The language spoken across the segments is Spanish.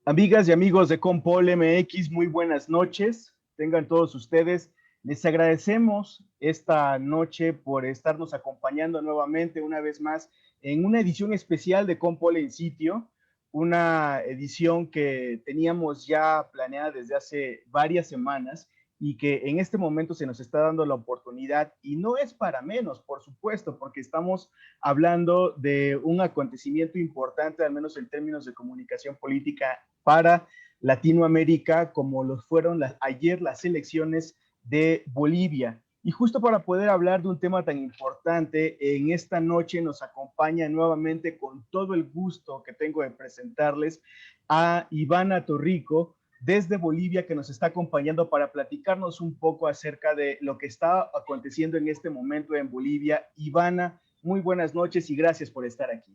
Amigas y amigos de Compol MX, muy buenas noches. Tengan todos ustedes. Les agradecemos esta noche por estarnos acompañando nuevamente una vez más en una edición especial de Compol en sitio, una edición que teníamos ya planeada desde hace varias semanas y que en este momento se nos está dando la oportunidad y no es para menos, por supuesto, porque estamos hablando de un acontecimiento importante, al menos en términos de comunicación política para Latinoamérica, como lo fueron ayer las elecciones de Bolivia. Y justo para poder hablar de un tema tan importante, en esta noche nos acompaña nuevamente con todo el gusto que tengo de presentarles a Ivana Torrico desde Bolivia, que nos está acompañando para platicarnos un poco acerca de lo que está aconteciendo en este momento en Bolivia. Ivana, muy buenas noches y gracias por estar aquí.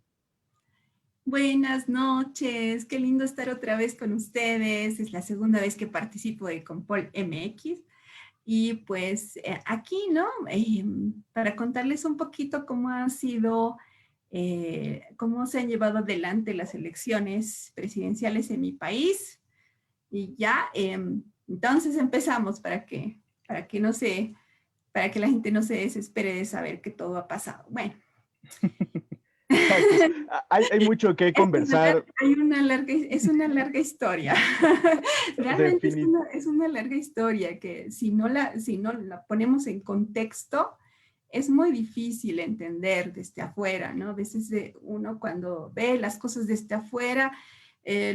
Buenas noches, qué lindo estar otra vez con ustedes. Es la segunda vez que participo de Compol MX y pues aquí, ¿no? Para contarles un poquito cómo ha sido, cómo se han llevado adelante las elecciones presidenciales en mi país. Y ya, entonces empezamos para que no se, para que la gente no se desespere de saber que todo ha pasado. Bueno. Exacto. Hay mucho que conversar. Es una larga historia. Realmente Definitivamente. es una larga historia que si no la ponemos en contexto, es muy difícil entender desde afuera, ¿no? A veces uno cuando ve las cosas desde afuera,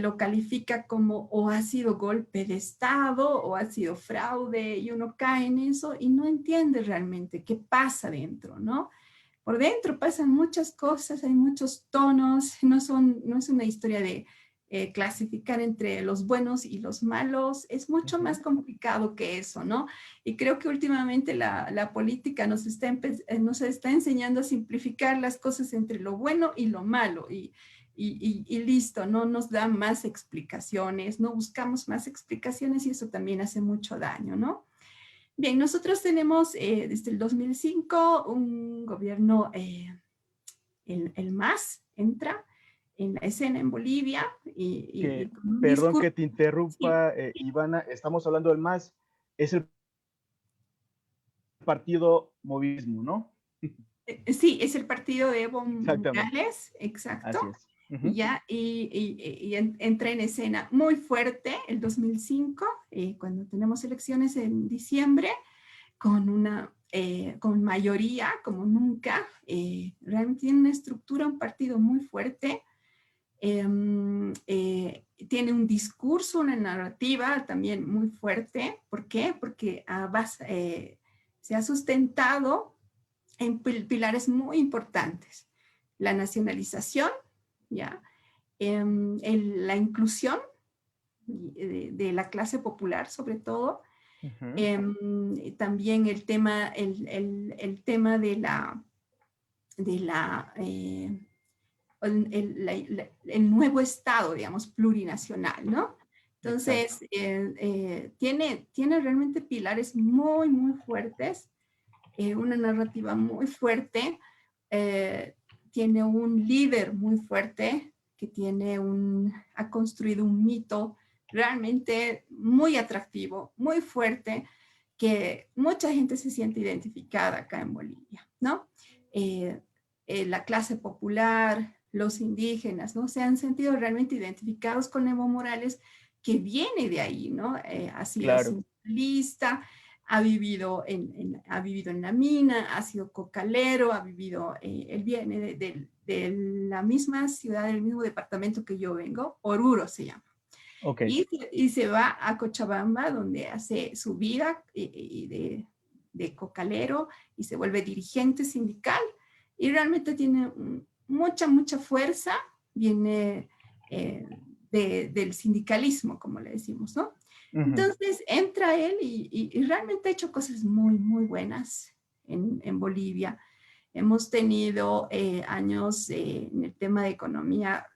lo califica como o ha sido golpe de Estado o ha sido fraude y uno cae en eso y no entiende realmente qué pasa dentro, ¿no? Por dentro pasan muchas cosas, hay muchos tonos, no es una historia de clasificar entre los buenos y los malos, es mucho más complicado que eso, ¿no? Y creo que últimamente la política nos está enseñando a simplificar las cosas entre lo bueno y lo malo y listo, no nos da más explicaciones, no buscamos más explicaciones y eso también hace mucho daño, ¿no? Bien, nosotros tenemos desde el 2005 un gobierno, el MAS entra en la escena en Bolivia y Que, con un perdón discurso. que te Sí, interrumpa, Ivana, estamos hablando del MAS, es el partido Movismo, ¿no? sí, es el partido de Evo Exactamente, Morales, exacto. así es. Ya, entra en escena muy fuerte el 2005, cuando tenemos elecciones en diciembre, con mayoría como nunca. Realmente tiene una estructura, un partido muy fuerte. Tiene un discurso, una narrativa también muy fuerte. ¿Por qué? Porque se ha sustentado en pilares muy importantes. La nacionalización, ¿ya? La inclusión de la clase popular, sobre todo, también el tema de el nuevo Estado, digamos, plurinacional, ¿no? Exacto. Entonces, tiene realmente pilares muy, muy fuertes, una narrativa muy fuerte, eh, tiene un líder muy fuerte que ha construido un mito realmente muy atractivo, muy fuerte, que mucha gente se siente identificada acá en Bolivia, ¿no? Eh, la clase popular, los indígenas, ¿no? Se han sentido realmente identificados con Evo Morales, que viene de ahí, ¿no? Ha sido Claro. sindicalista, ha vivido en la mina, ha sido cocalero, él viene de la misma ciudad, del mismo departamento que yo vengo, Oruro se llama. Ok. Y se va a Cochabamba, donde hace su vida de cocalero y se vuelve dirigente sindical y realmente tiene mucha, mucha fuerza, viene del sindicalismo, como le decimos, ¿no? Entonces entra él y realmente ha hecho cosas muy, muy buenas en Bolivia. Hemos tenido años en el tema de economía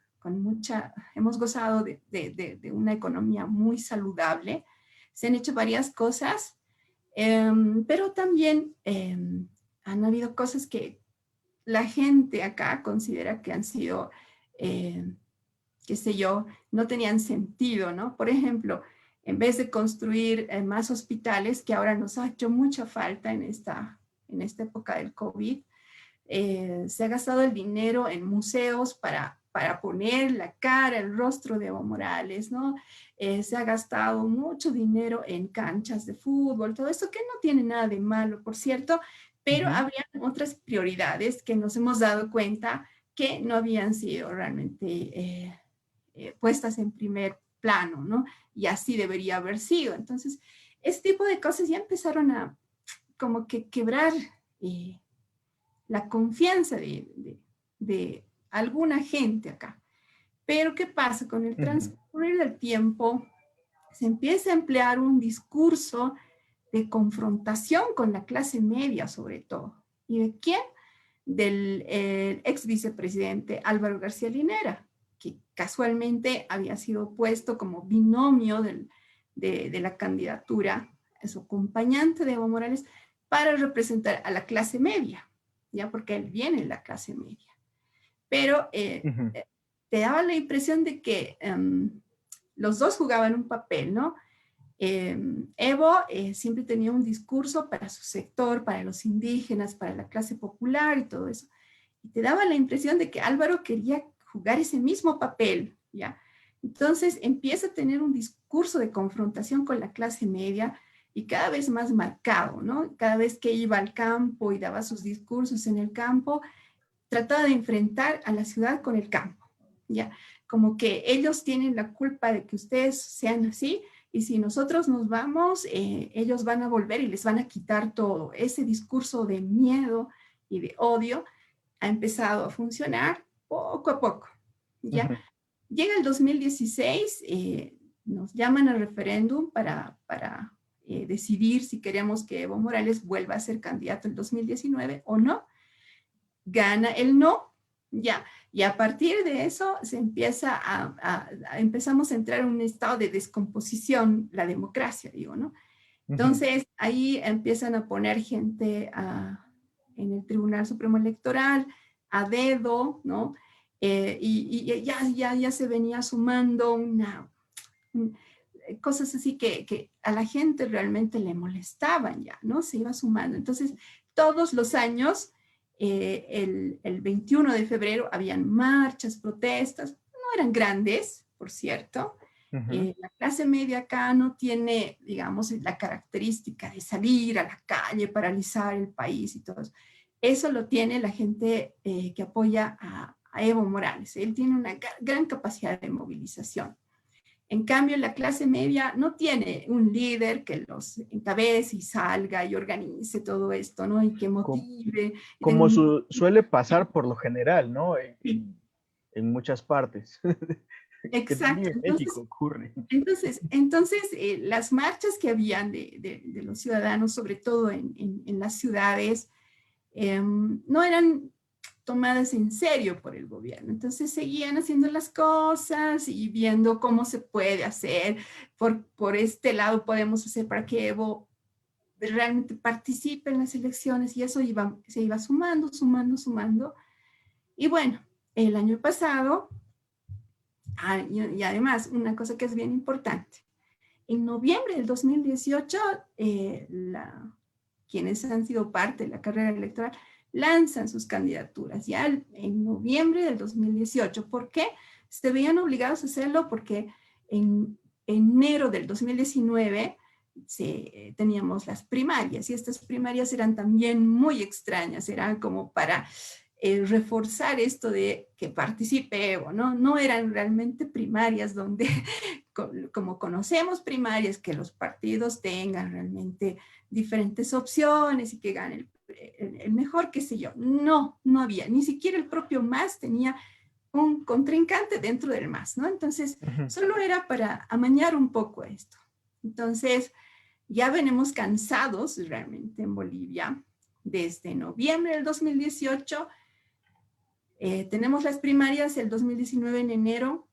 hemos gozado de una economía muy saludable. Se han hecho varias cosas, pero también han habido cosas que la gente acá considera que han sido eh, qué sé yo, no tenían sentido, ¿no? Por ejemplo, en vez de construir más hospitales, que ahora nos ha hecho mucha falta en esta época del COVID, se ha gastado el dinero en museos para poner la cara, el rostro de Evo Morales, ¿no? Se ha gastado mucho dinero en canchas de fútbol, todo esto que no tiene nada de malo, por cierto, pero habían otras prioridades que nos hemos dado cuenta que no habían sido realmente puestas en primer plano, ¿no? Y así debería haber sido. Entonces, este tipo de cosas ya empezaron a como que quebrar la confianza de alguna gente acá. Pero ¿qué pasa? Con el transcurrir del tiempo se empieza a emplear un discurso de confrontación con la clase media sobre todo. ¿Y de quién? Del ex vicepresidente Álvaro García Linera, que casualmente había sido puesto como binomio de la candidatura, su acompañante de Evo Morales, para representar a la clase media, ya porque él viene de la clase media. Pero te daba la impresión de que los dos jugaban un papel, ¿no? Evo siempre tenía un discurso para su sector, para los indígenas, para la clase popular y todo eso. Y te daba la impresión de que Álvaro quería jugar ese mismo papel, ¿ya? Entonces empieza a tener un discurso de confrontación con la clase media y cada vez más marcado, ¿no? Cada vez que iba al campo y daba sus discursos en el campo, trataba de enfrentar a la ciudad con el campo, ¿ya? Como que ellos tienen la culpa de que ustedes sean así, y si nosotros nos vamos, ellos van a volver y les van a quitar todo. Ese discurso de miedo y de odio ha empezado a funcionar poco a poco, ¿ya? Llega el 2016, nos llaman al referéndum para decidir si queremos que Evo Morales vuelva a ser candidato en 2019 o no. Gana el no, ya. Y a partir de eso se empieza empezamos a entrar en un estado de descomposición, la democracia, digo, ¿no? Entonces ahí empiezan a poner gente en el Tribunal Supremo Electoral a dedo, ¿no? Y ya se venía sumando cosas así que a la gente realmente le molestaban ya, ¿no? Se iba sumando. Entonces, todos los años, el 21 de febrero, habían marchas, protestas, no eran grandes, por cierto. La clase media acá no tiene, digamos, la característica de salir a la calle, paralizar el país y todo eso. Eso lo tiene la gente que apoya a Evo Morales. Él tiene una gran capacidad de movilización. En cambio, la clase media no tiene un líder que los encabece y salga y organice todo esto, ¿no? Y que motive. Como suele pasar por lo general, ¿no? En muchas partes. Que Exacto. también en México ocurre. Entonces las marchas que habían de los ciudadanos, sobre todo en las ciudades, no eran tomadas en serio por el gobierno. Entonces seguían haciendo las cosas y viendo cómo se puede hacer. Por este lado podemos hacer para que Evo realmente participe en las elecciones, y eso se iba sumando. Y bueno, el año pasado, y además una cosa que es bien importante, en noviembre del 2018, quienes han sido parte de la carrera electoral lanzan sus candidaturas ya en noviembre del 2018. ¿Por qué? Se veían obligados a hacerlo porque en enero del 2019 teníamos las primarias, y estas primarias eran también muy extrañas, eran como para reforzar esto de que participe Evo, ¿no? No eran realmente primarias donde, como conocemos primarias, que los partidos tengan realmente diferentes opciones y que gane el mejor, qué sé yo. No había, ni siquiera el propio MAS tenía un contrincante dentro del MAS, ¿no? Entonces, solo era para amañar un poco esto. Entonces, ya venimos cansados realmente en Bolivia. Desde noviembre del 2018, tenemos las primarias el 2019 en enero.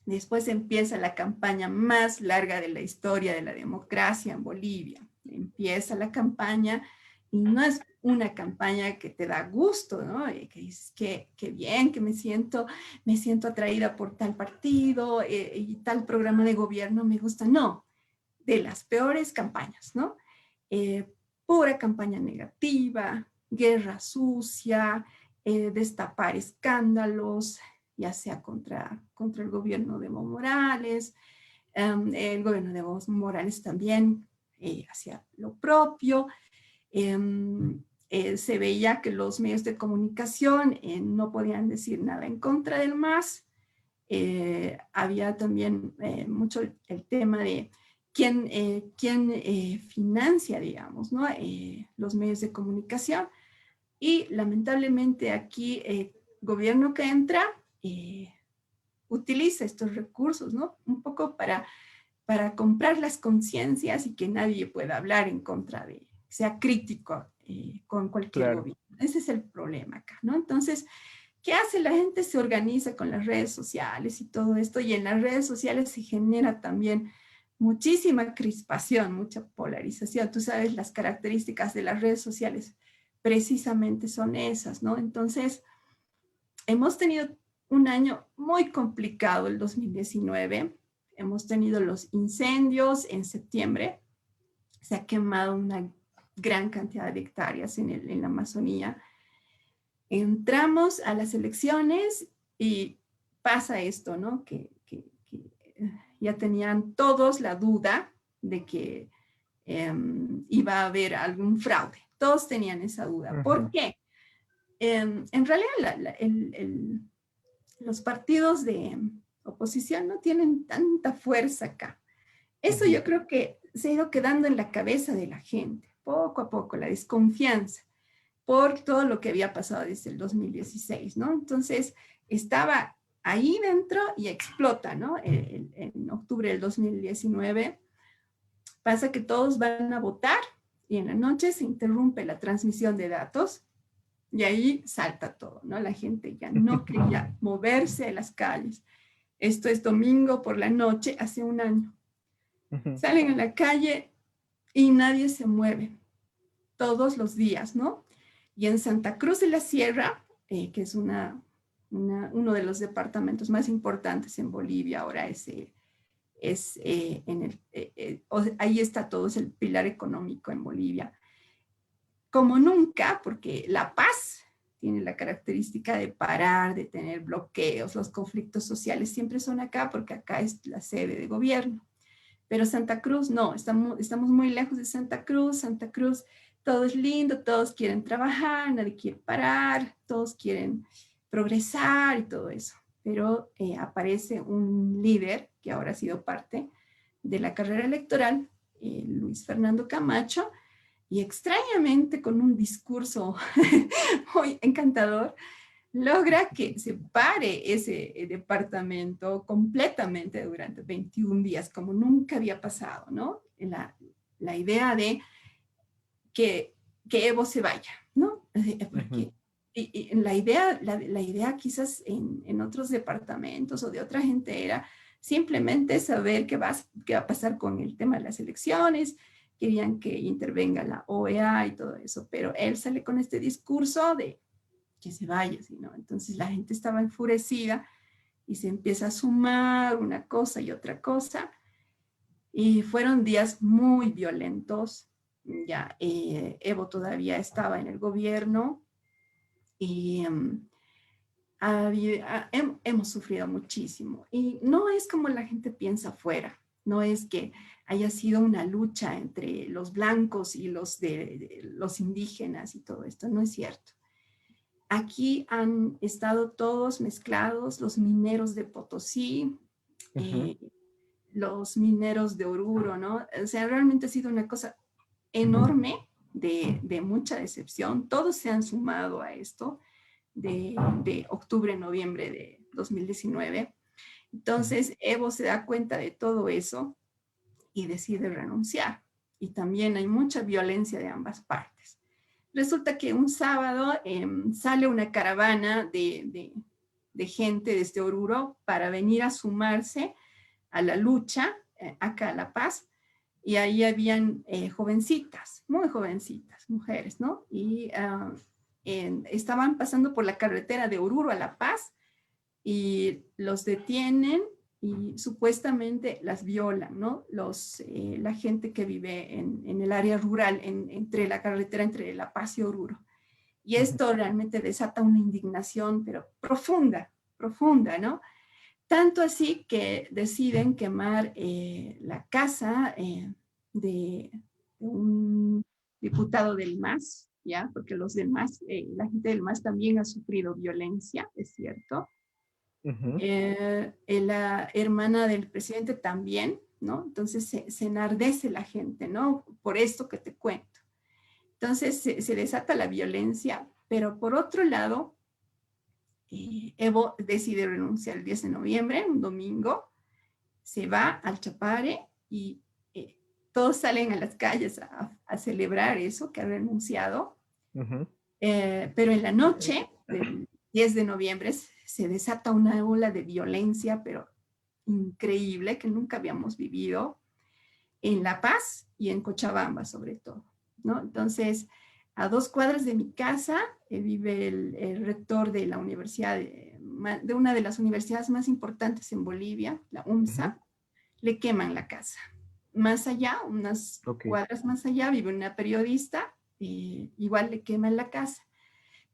Después empieza la campaña más larga de la historia de la democracia en Bolivia. Empieza la campaña y no es una campaña que te da gusto, ¿no? Que dices que bien, que me siento atraída por tal partido y tal programa de gobierno me gusta. No, de las peores campañas, ¿no? Eh, Pura campaña negativa, guerra sucia, destapar escándalos, ya sea contra el gobierno de Evo Morales, el gobierno de Evo Morales también hacía lo propio. Se veía que los medios de comunicación no podían decir nada en contra del MAS. Había también mucho el tema de quién financia, digamos, ¿no? Los medios de comunicación. Y lamentablemente aquí el gobierno que entra utiliza estos recursos, ¿no? Un poco para comprar las conciencias y que nadie pueda hablar en contra de, sea crítico con cualquier Claro. gobierno. Ese es el problema acá, ¿no? Entonces, ¿qué hace? La gente se organiza con las redes sociales y todo esto, y en las redes sociales se genera también muchísima crispación, mucha polarización. Tú sabes, las características de las redes sociales precisamente son esas, ¿no? Entonces, hemos tenido un año muy complicado, el 2019. Hemos tenido los incendios en septiembre. Se ha quemado una gran cantidad de hectáreas en la Amazonía. Entramos a las elecciones y pasa esto, ¿no? Que ya tenían todos la duda de que iba a haber algún fraude. Todos tenían esa duda. ¿Por qué? En realidad, los partidos de oposición no tienen tanta fuerza acá. Eso yo creo que se ha ido quedando en la cabeza de la gente, poco a poco, la desconfianza por todo lo que había pasado desde el 2016, ¿no? Entonces, estaba ahí dentro y explota, ¿no? En octubre del 2019 pasa que todos van a votar y en la noche se interrumpe la transmisión de datos y ahí salta todo, ¿no? La gente ya no quería moverse a las calles. Esto es domingo por la noche, hace un año. Salen a la calle y nadie se mueve todos los días, ¿no? Y en Santa Cruz de la Sierra, que es uno de los departamentos más importantes en Bolivia, ahora ahí está todo, es el pilar económico en Bolivia. Como nunca, porque La Paz tiene la característica de parar, de tener bloqueos, los conflictos sociales siempre son acá porque acá es la sede de gobierno. Pero Santa Cruz no, estamos muy lejos de Santa Cruz. Todo es lindo, todos quieren trabajar, nadie quiere parar, todos quieren progresar y todo eso. Pero aparece un líder que ahora ha sido parte de la carrera electoral, Luis Fernando Camacho, y extrañamente con un discurso muy encantador, logra que se pare ese departamento completamente durante 21 días, como nunca había pasado, ¿no? La idea de que Evo se vaya, ¿no? Porque y la idea quizás en otros departamentos o de otra gente era simplemente saber qué va a pasar con el tema de las elecciones, querían que intervenga la OEA y todo eso, pero él sale con este discurso de que se vaya, ¿no? Entonces la gente estaba enfurecida y se empieza a sumar una cosa y otra cosa, y fueron días muy violentos. Ya Evo todavía estaba en el gobierno y hemos sufrido muchísimo. Y no es como la gente piensa afuera, no es que haya sido una lucha entre los blancos y los indígenas y todo esto, no es cierto. Aquí han estado todos mezclados, los mineros de Potosí, los mineros de Oruro, ¿no? O sea, realmente ha sido una cosa enorme de mucha decepción. Todos se han sumado a esto de octubre, noviembre de 2019. Entonces, Evo se da cuenta de todo eso y decide renunciar. Y también hay mucha violencia de ambas partes. Resulta que un sábado sale una caravana de gente desde Oruro para venir a sumarse a la lucha acá a La Paz, y ahí habían jovencitas, muy jovencitas, mujeres, ¿no? Y estaban pasando por la carretera de Oruro a La Paz y los detienen y supuestamente las violan, ¿no? La gente que vive en el área rural, entre la carretera entre La Paz y Oruro. Y esto realmente desata una indignación, pero profunda, profunda, ¿no? Tanto así que deciden quemar la casa de un diputado del MAS, ¿ya? Porque los demás, la gente del MAS también ha sufrido violencia, es cierto. La hermana del presidente también, ¿no? Entonces se enardece la gente, ¿no? Por esto que te cuento. Entonces se desata la violencia, pero por otro lado, Evo decide renunciar el 10 de noviembre, un domingo, se va al Chapare y todos salen a las calles a celebrar eso, que ha renunciado. Pero en la noche del 10 de noviembre se desata una ola de violencia, pero increíble, que nunca habíamos vivido en La Paz y en Cochabamba sobre todo, ¿no? Entonces, a 2 cuadras de mi casa vive el rector de la universidad, de una de las universidades más importantes en Bolivia, la UMSA, le queman la casa. Más allá, unas cuadras más allá, vive una periodista, igual le queman la casa.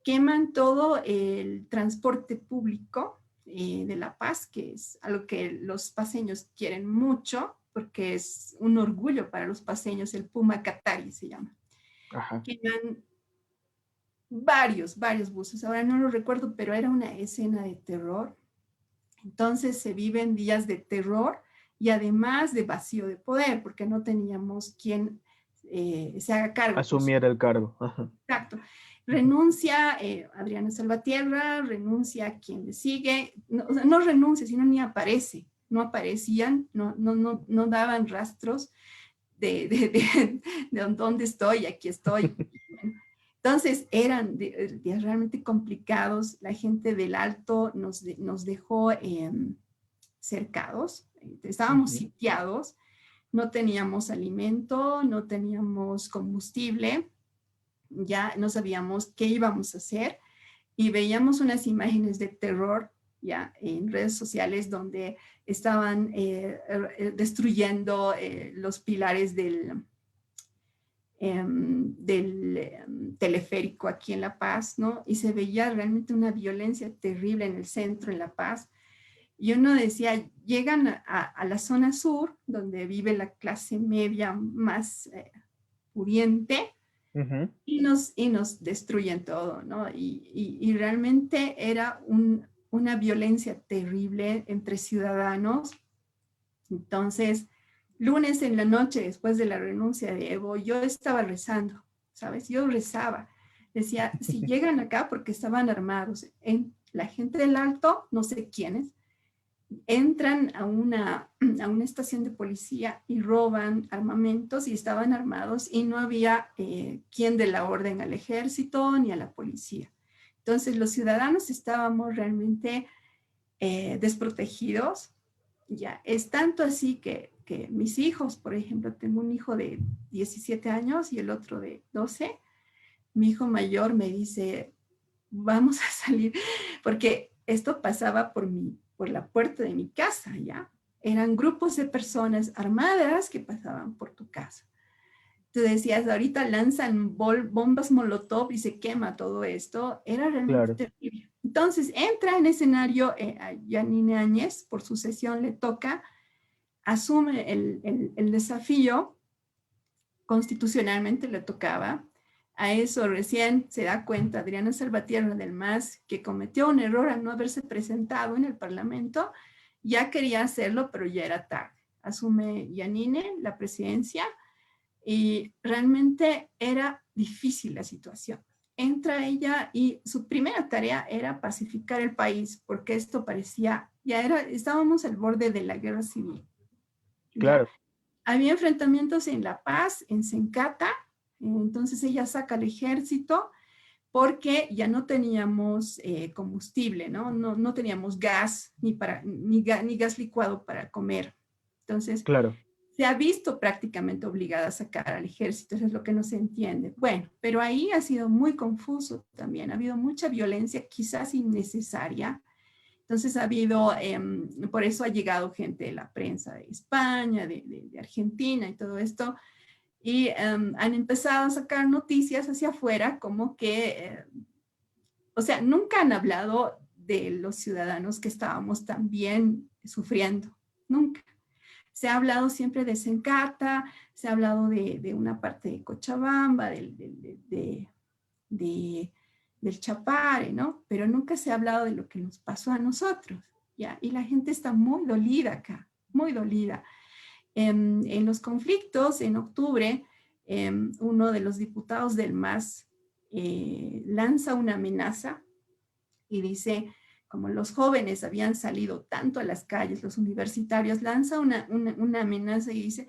Queman todo el transporte público de La Paz, que es algo que los paseños quieren mucho, porque es un orgullo para los paseños, el Puma Catarí se llama. Queman varios buses, ahora no lo recuerdo, pero era una escena de terror. Entonces se viven días de terror y además de vacío de poder, porque no teníamos quien se haga cargo. Asumiera el cargo. Exacto. Renuncia Adriana Salvatierra, renuncia quien le sigue, no renuncia, sino ni aparece, no aparecían, no daban rastros de dónde estoy, aquí estoy. Entonces eran días realmente complicados, la gente del Alto nos dejó cercados, estábamos sitiados, no teníamos alimento, no teníamos combustible, ya no sabíamos qué íbamos a hacer y veíamos unas imágenes de terror ya en redes sociales donde estaban destruyendo los pilares del teleférico aquí en La Paz, ¿no? Y se veía realmente una violencia terrible en el centro, en La Paz. Y uno decía, llegan a la zona sur, donde vive la clase media más pudiente, y nos destruyen todo, ¿no? Y realmente era una violencia terrible entre ciudadanos. Entonces, lunes en la noche, después de la renuncia de Evo, yo estaba rezando, ¿sabes? Yo rezaba. Decía, si llegan acá, porque estaban armados, la gente del Alto, no sé quiénes, entran a una estación de policía y roban armamentos y estaban armados y no había quien dé la orden al ejército ni a la policía. Entonces los ciudadanos estábamos realmente desprotegidos. Ya, es tanto así que mis hijos, por ejemplo, tengo un hijo de 17 años y el otro de 12, mi hijo mayor me dice, vamos a salir, porque esto pasaba por la puerta de mi casa, ¿ya? Eran grupos de personas armadas que pasaban por tu casa. Tú decías, ahorita lanzan bombas Molotov y se quema todo esto. Era realmente terrible. Entonces, entra en escenario a Yanine Áñez, por sucesión le toca, asume el desafío, constitucionalmente le tocaba. A eso recién se da cuenta Adriana Salvatierra del MAS que cometió un error al no haberse presentado en el Parlamento. Ya quería hacerlo, pero ya era tarde. Asume Yanine la presidencia y realmente era difícil la situación. Entra ella y su primera tarea era pacificar el país, porque esto parecía, estábamos al borde de la guerra civil. Claro. ¿Ya? Había enfrentamientos en La Paz, en Sencata, entonces ella saca al ejército porque ya no teníamos combustible, ¿no? No teníamos gas ni gas licuado para comer. Entonces, claro, se ha visto prácticamente obligada a sacar al ejército, eso es lo que no se entiende. Bueno, pero ahí ha sido muy confuso también, ha habido mucha violencia, quizás innecesaria. Entonces ha habido, por eso ha llegado gente de la prensa de España, de Argentina y todo esto, y han empezado a sacar noticias hacia afuera como que, o sea, nunca han hablado de los ciudadanos que estábamos también sufriendo, nunca. Se ha hablado siempre de Sencata, se ha hablado de una parte de Cochabamba, del Chapare, ¿no? Pero nunca se ha hablado de lo que nos pasó a nosotros, ¿ya? Y la gente está muy dolida acá, muy dolida. En los conflictos, en octubre, uno de los diputados del MAS lanza una amenaza y dice, como los jóvenes habían salido tanto a las calles, los universitarios, lanza una amenaza y dice,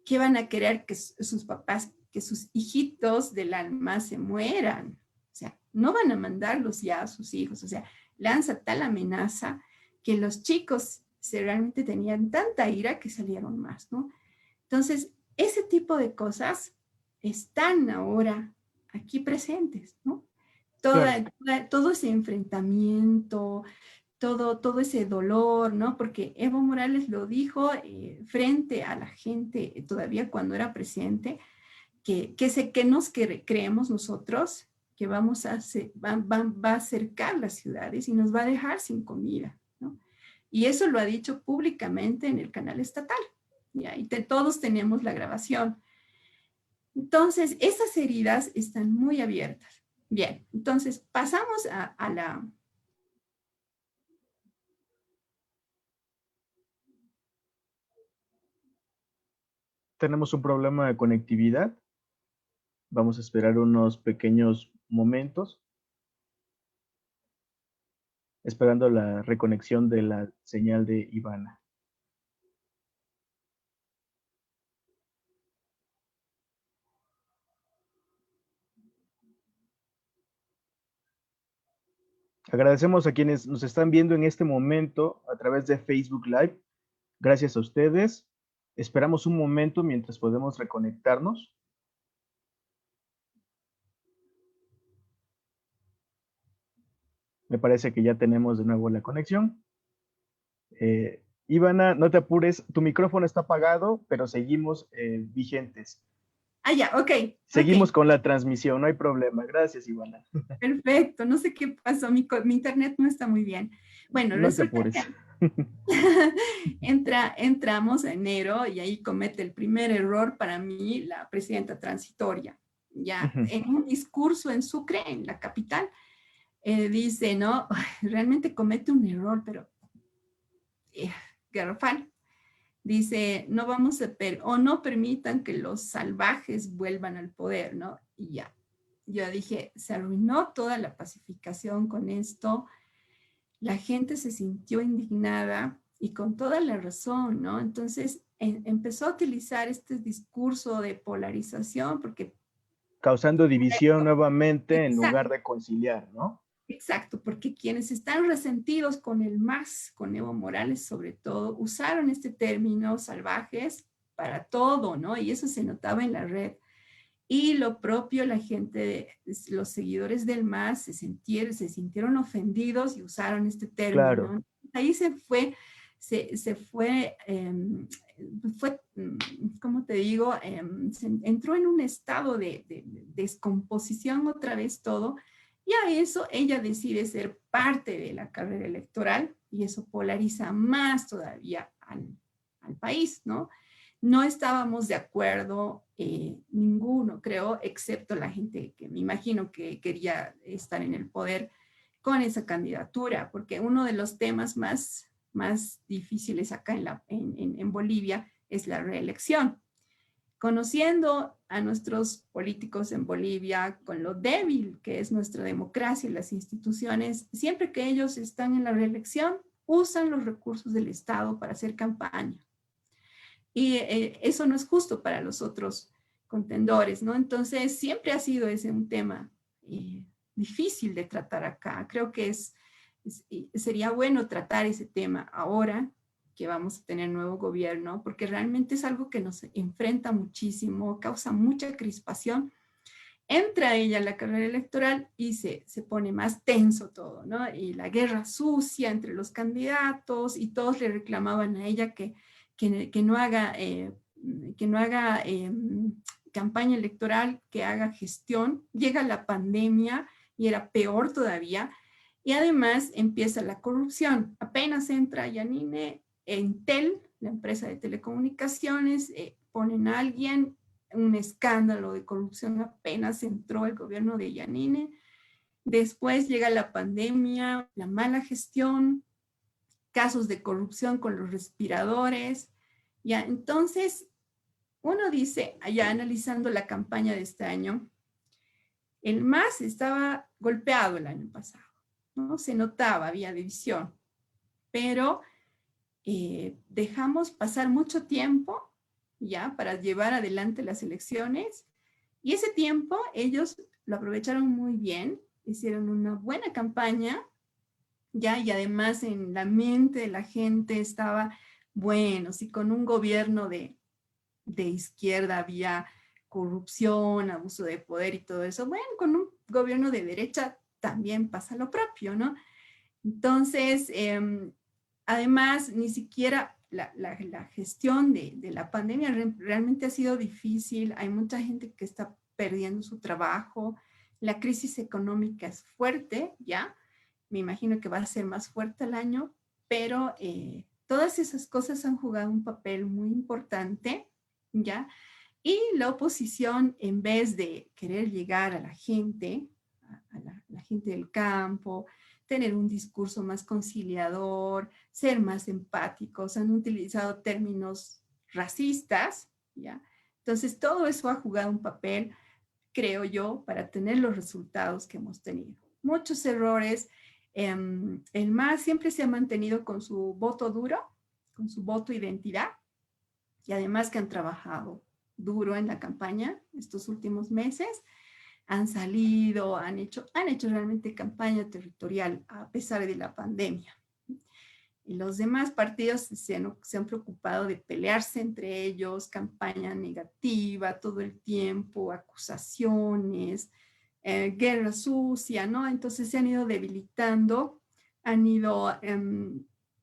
¿qué van a querer que sus papás, que sus hijitos del alma se mueran? O sea, no van a mandarlos ya a sus hijos. O sea, lanza tal amenaza que los chicos realmente tenían tanta ira que salieron más, ¿no? Entonces, ese tipo de cosas están ahora aquí presentes, ¿no? Claro. Todo ese enfrentamiento, todo ese dolor, ¿no? Porque Evo Morales lo dijo frente a la gente todavía cuando era presidente, que nos creemos nosotros que vamos a hacer, va a acercar las ciudades y nos va a dejar sin comida, ¿no? Y eso lo ha dicho públicamente en el canal estatal, ¿ya? Y todos tenemos la grabación. Entonces, esas heridas están muy abiertas. Bien, entonces pasamos a la... Tenemos un problema de conectividad. Vamos a esperar unos pequeños momentos, esperando la reconexión de la señal de Ivana. Agradecemos a quienes nos están viendo en este momento a través de Facebook Live. Gracias a ustedes. Esperamos un momento mientras podemos reconectarnos. Me parece que ya tenemos de nuevo la conexión. Ivana, no te apures, tu micrófono está apagado, pero seguimos vigentes. Ah, ya, ok, Seguimos ok. con la transmisión, no hay problema. Gracias, Ivana. Perfecto, no sé qué pasó, mi internet no está muy bien. Bueno, No te resulta apures. que entramos en enero y ahí comete el primer error para mí la presidenta transitoria. Ya en un discurso en Sucre, en la capital, dice, no, realmente comete un error, pero garrafal. Dice, no vamos a o no permitan que los salvajes vuelvan al poder, ¿no? Y ya, yo dije, se arruinó toda la pacificación con esto, la gente se sintió indignada y con toda la razón, ¿no? Entonces empezó a utilizar este discurso de polarización porque... Causando división nuevamente en lugar Exacto, de conciliar, ¿no? exacto, porque quienes están resentidos con el MAS, con Evo Morales sobre todo, usaron este término salvajes para todo, ¿no? Y eso se notaba en la red. Y lo propio, la gente, los seguidores del MAS se sintieron ofendidos y usaron este término. Claro, Ahí se fue, ¿cómo te digo? Entró en un estado de descomposición otra vez todo. Y a eso ella decide ser parte de la carrera electoral y eso polariza más todavía al país, ¿no? No estábamos de acuerdo, ninguno, creo, excepto la gente que me imagino que quería estar en el poder con esa candidatura, porque uno de los temas más difíciles acá en Bolivia es la reelección. Conociendo a nuestros políticos en Bolivia, con lo débil que es nuestra democracia y las instituciones, siempre que ellos están en la reelección, usan los recursos del Estado para hacer campaña. Y eso no es justo para los otros contendores, ¿no? Entonces, siempre ha sido ese un tema difícil de tratar acá. Creo que sería bueno tratar ese tema ahora que vamos a tener nuevo gobierno, porque realmente es algo que nos enfrenta muchísimo, causa mucha crispación. Entra ella a la carrera electoral y se pone más tenso todo, ¿no? Y la guerra sucia entre los candidatos y todos le reclamaban a ella que no haga, campaña electoral, que haga gestión. Llega la pandemia y era peor todavía. Y además empieza la corrupción. Apenas entra Yanine, Entel, la empresa de telecomunicaciones, ponen a alguien, un escándalo de corrupción apenas entró el gobierno de Yanine. Después llega la pandemia, la mala gestión, casos de corrupción con los respiradores. Ya, entonces, uno dice, allá analizando la campaña de este año, el MAS estaba golpeado el año pasado, ¿no? Se notaba, había división, pero dejamos pasar mucho tiempo ya para llevar adelante las elecciones, y ese tiempo ellos lo aprovecharon muy bien, hicieron una buena campaña, ya, y además en la mente de la gente estaba, bueno, si con un gobierno de izquierda había corrupción, abuso de poder y todo eso, bueno, con un gobierno de derecha también pasa lo propio, ¿no? Entonces, además, ni siquiera la gestión de la pandemia realmente ha sido difícil. Hay mucha gente que está perdiendo su trabajo. La crisis económica es fuerte, ¿ya? Me imagino que va a ser más fuerte el año, pero todas esas cosas han jugado un papel muy importante, ¿ya? Y la oposición, en vez de querer llegar a la gente, a la gente del campo, tener un discurso más conciliador, ser más empáticos, han utilizado términos racistas, ¿ya? Entonces, todo eso ha jugado un papel, creo yo, para tener los resultados que hemos tenido. Muchos errores. El MAS siempre se ha mantenido con su voto duro, con su voto identidad, y además que han trabajado duro en la campaña estos últimos meses. Han salido, han hecho realmente campaña territorial a pesar de la pandemia. Y los demás partidos se han preocupado de pelearse entre ellos, campaña negativa todo el tiempo, acusaciones, guerra sucia, ¿no? Entonces se han ido debilitando, han ido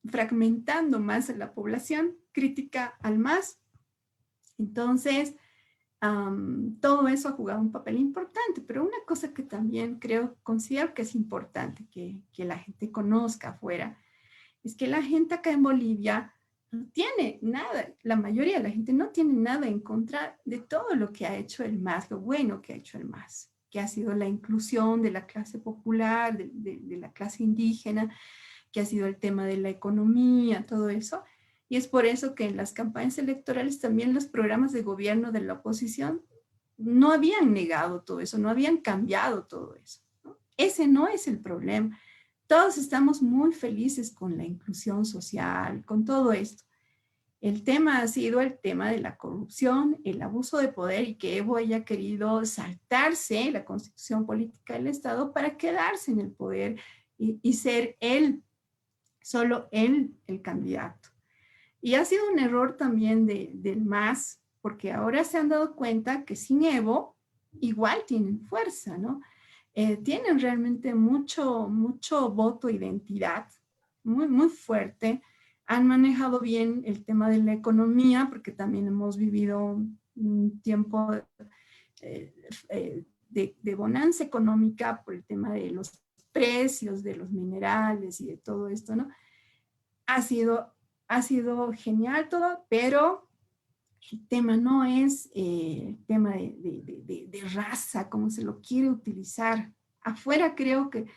fragmentando más a la población crítica al MAS. Entonces, todo eso ha jugado un papel importante, pero una cosa que también considero que es importante que la gente conozca afuera, es que la gente acá en Bolivia no tiene nada, la mayoría de la gente no tiene nada en contra de todo lo que ha hecho el MAS, lo bueno que ha hecho el MAS, que ha sido la inclusión de la clase popular, de la clase indígena, que ha sido el tema de la economía, todo eso. Y es por eso que en las campañas electorales también los programas de gobierno de la oposición no habían negado todo eso, no habían cambiado todo eso, ¿no? Ese no es el problema. Todos estamos muy felices con la inclusión social, con todo esto. El tema ha sido el tema de la corrupción, el abuso de poder, y que Evo haya querido saltarse la constitución política del Estado para quedarse en el poder y ser él, solo él, el candidato. Y ha sido un error también del MAS, porque ahora se han dado cuenta que sin Evo igual tienen fuerza, ¿no? Tienen realmente mucho voto identidad, muy, muy fuerte. Han manejado bien el tema de la economía, porque también hemos vivido un tiempo de bonanza económica por el tema de los precios de los minerales y de todo esto, ¿no? Ha sido genial todo, pero el tema no es el tema de raza, como se lo quiere utilizar. Afuera creo que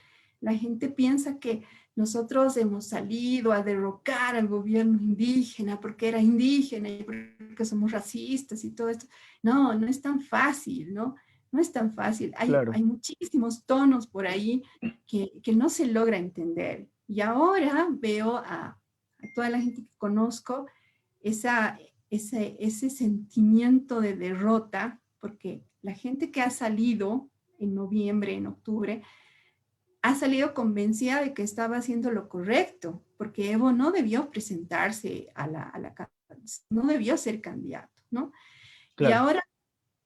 la gente piensa que nosotros hemos salido a derrocar al gobierno indígena porque era indígena y porque somos racistas y todo esto. No, no es tan fácil, ¿no? No es tan fácil. Claro. Hay muchísimos tonos por ahí que no se logra entender. Y ahora veo a toda la gente que conozco ese sentimiento de derrota, porque la gente que ha salido en noviembre, en octubre, ha salido convencida de que estaba haciendo lo correcto, porque Evo no debió presentarse no debió ser candidato, ¿no? Y Claro. ahora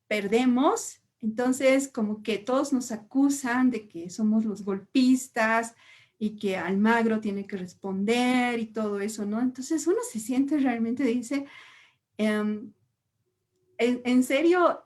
perdemos, entonces como que todos nos acusan de que somos los golpistas y que Almagro tiene que responder y todo eso, ¿no? Entonces uno se siente realmente, dice, en serio,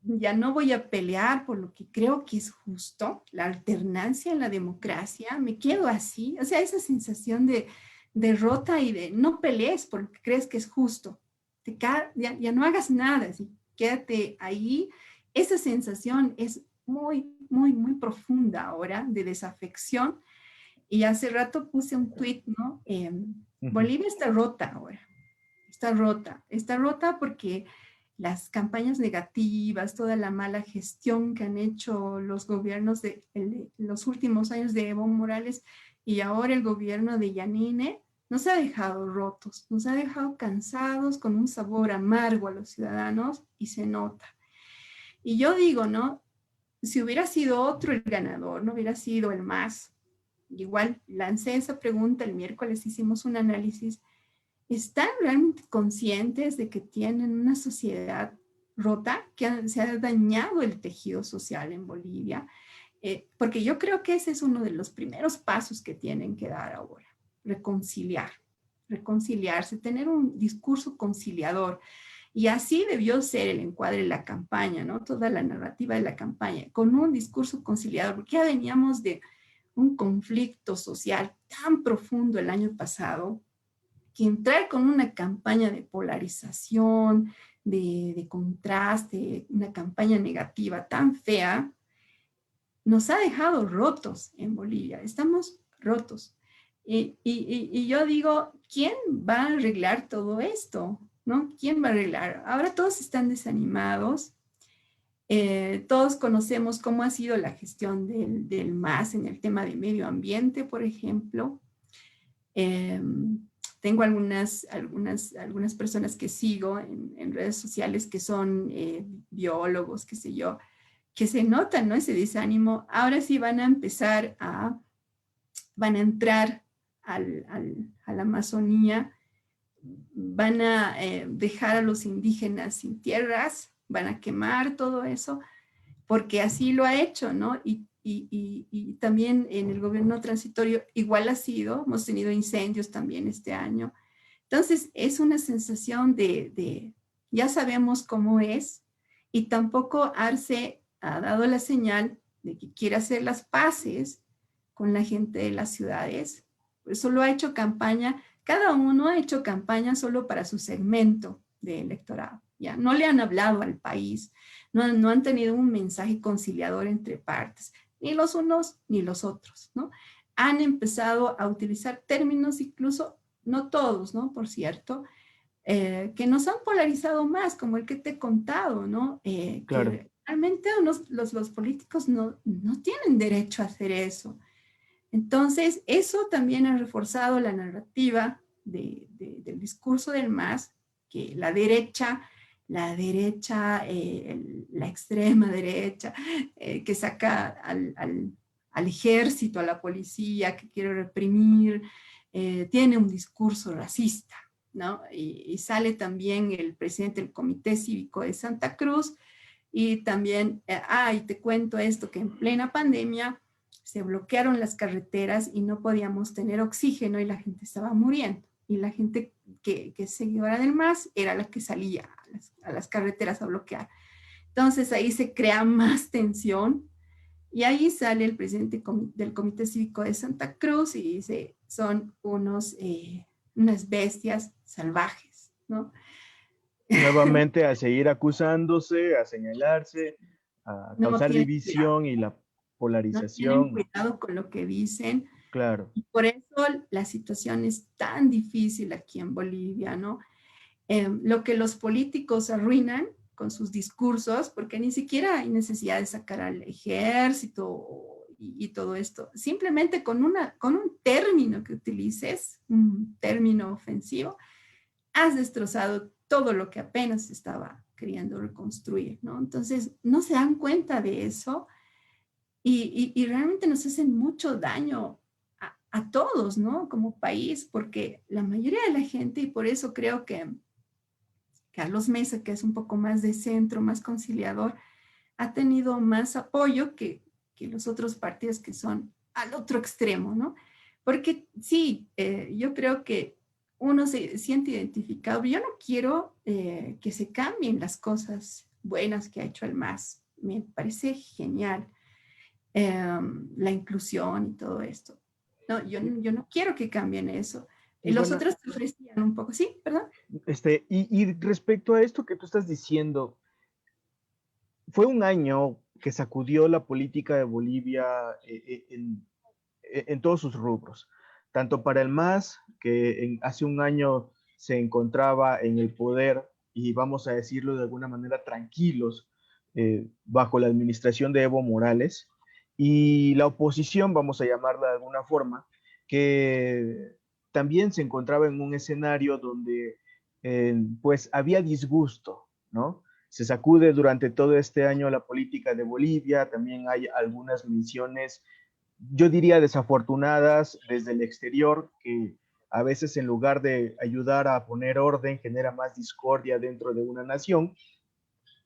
ya no voy a pelear por lo que creo que es justo, la alternancia en la democracia, me quedo así, o sea, esa sensación de derrota y de no pelees por lo que crees que es justo, ya no hagas nada, así, quédate ahí, esa sensación es muy, muy, muy profunda ahora de desafección. Y hace rato puse un tweet, ¿no? Ujú. Bolivia está rota porque las campañas negativas, toda la mala gestión que han hecho los gobiernos de los últimos años de Evo Morales y ahora el gobierno de Yanine, nos ha dejado rotos, nos ha dejado cansados, con un sabor amargo a los ciudadanos y se nota. Y yo digo, ¿no? Si hubiera sido otro el ganador, no hubiera sido el MAS, igual lancé esa pregunta el miércoles, hicimos un análisis. ¿Están realmente conscientes de que tienen una sociedad rota, que se ha dañado el tejido social en Bolivia? Porque yo creo que ese es uno de los primeros pasos que tienen que dar ahora, reconciliarse, tener un discurso conciliador. Y así debió ser el encuadre de la campaña, ¿no? Toda la narrativa de la campaña, con un discurso conciliador, porque ya veníamos de un conflicto social tan profundo el año pasado, que entrar con una campaña de polarización, de contraste, una campaña negativa tan fea, nos ha dejado rotos en Bolivia. Estamos rotos. Y yo digo, ¿quién va a arreglar todo esto? ¿No? ¿Quién va a arreglar? Ahora todos están desanimados. Todos conocemos cómo ha sido la gestión del MAS en el tema de medio ambiente, por ejemplo. Eh, Tengo algunas personas que sigo en redes sociales que son biólogos, qué sé yo, que se notan, ¿no? Ese desánimo. Ahora sí van a entrar a la Amazonía, van a dejar a los indígenas sin tierras, van a quemar todo eso, porque así lo ha hecho, ¿no? Y también en el gobierno transitorio igual ha sido, hemos tenido incendios también este año. Entonces es una sensación ya sabemos cómo es, y tampoco Arce ha dado la señal de que quiere hacer las paces con la gente de las ciudades. Solo ha hecho campaña, cada uno ha hecho campaña solo para su segmento de electorado. Ya no le han hablado al país, no han tenido un mensaje conciliador entre partes, ni los unos ni los otros, ¿no? Han empezado a utilizar términos, incluso, no todos, ¿no? Por cierto, que nos han polarizado más, como el que te he contado, ¿no? Claro. Que realmente los políticos no tienen derecho a hacer eso. Entonces, eso también ha reforzado la narrativa del discurso del MAS, que la extrema derecha, que saca al ejército, a la policía, que quiere reprimir, tiene un discurso racista, ¿no? Y sale también el presidente del Comité Cívico de Santa Cruz, y también, y te cuento esto, que en plena pandemia se bloquearon las carreteras y no podíamos tener oxígeno y la gente estaba muriendo. Y la gente que seguidora del MAS era la que salía a las carreteras a bloquear. Entonces ahí se crea más tensión, y ahí sale el presidente del Comité Cívico de Santa Cruz y dice, son unas bestias salvajes, ¿no? Nuevamente a seguir acusándose, a señalarse, a No causar tienen cuidado, división y la no tienen polarización. cuidado con lo que dicen. Claro. Y por eso la situación es tan difícil aquí en Bolivia, ¿no? Lo que los políticos arruinan con sus discursos, porque ni siquiera hay necesidad de sacar al ejército y todo esto, simplemente con un término que utilices, un término ofensivo, has destrozado todo lo que apenas estaba queriendo reconstruir, ¿no? Entonces, no se dan cuenta de eso, y realmente nos hacen mucho daño a todos, ¿no? Como país, porque la mayoría de la gente, y por eso creo que Carlos Mesa, que es un poco más de centro, más conciliador, ha tenido más apoyo que los otros partidos que son al otro extremo, ¿no? Porque sí, yo creo que uno se siente identificado. Yo no quiero que se cambien las cosas buenas que ha hecho el MAS. Me parece genial la inclusión y todo esto. No, yo no quiero que cambien eso. Y Los bueno, otros te ofrecían un poco, sí, perdón. y respecto a esto que tú estás diciendo, fue un año que sacudió la política de Bolivia en todos sus rubros, tanto para el MAS, que hace un año se encontraba en el poder y vamos a decirlo de alguna manera tranquilos bajo la administración de Evo Morales, y la oposición, vamos a llamarla de alguna forma, que también se encontraba en un escenario donde pues había disgusto, ¿no? Se sacude durante todo este año la política de Bolivia, también hay algunas menciones, yo diría desafortunadas desde el exterior, que a veces en lugar de ayudar a poner orden genera más discordia dentro de una nación.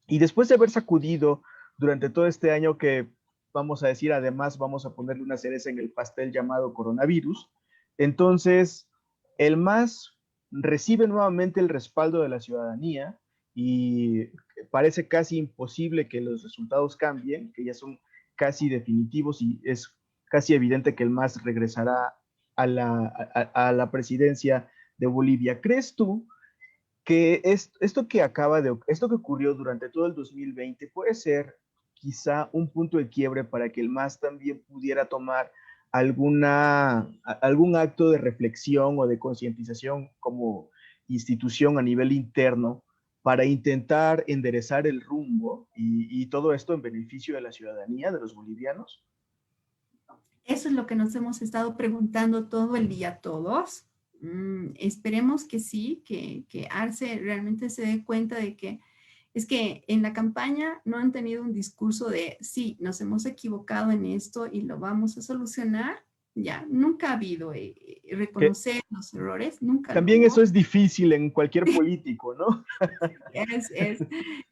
Y después de haber sacudido durante todo este año que, vamos a decir, además vamos a ponerle una cereza en el pastel llamado coronavirus, entonces el MAS recibe nuevamente el respaldo de la ciudadanía y parece casi imposible que los resultados cambien, que ya son casi definitivos y es casi evidente que el MAS regresará a la presidencia de Bolivia. ¿Crees tú que esto que ocurrió durante todo el 2020 puede ser quizá un punto de quiebre para que el MAS también pudiera tomar algún acto de reflexión o de concientización como institución a nivel interno para intentar enderezar el rumbo y todo esto en beneficio de la ciudadanía, de los bolivianos? Eso es lo que nos hemos estado preguntando todo el día todos. Esperemos que sí, que Arce realmente se dé cuenta de que es que en la campaña no han tenido un discurso de sí, nos hemos equivocado en esto y lo vamos a solucionar. Ya, nunca ha habido Que reconocer los errores, nunca lo también hubo. eso es difícil en cualquier político, ¿no? Es,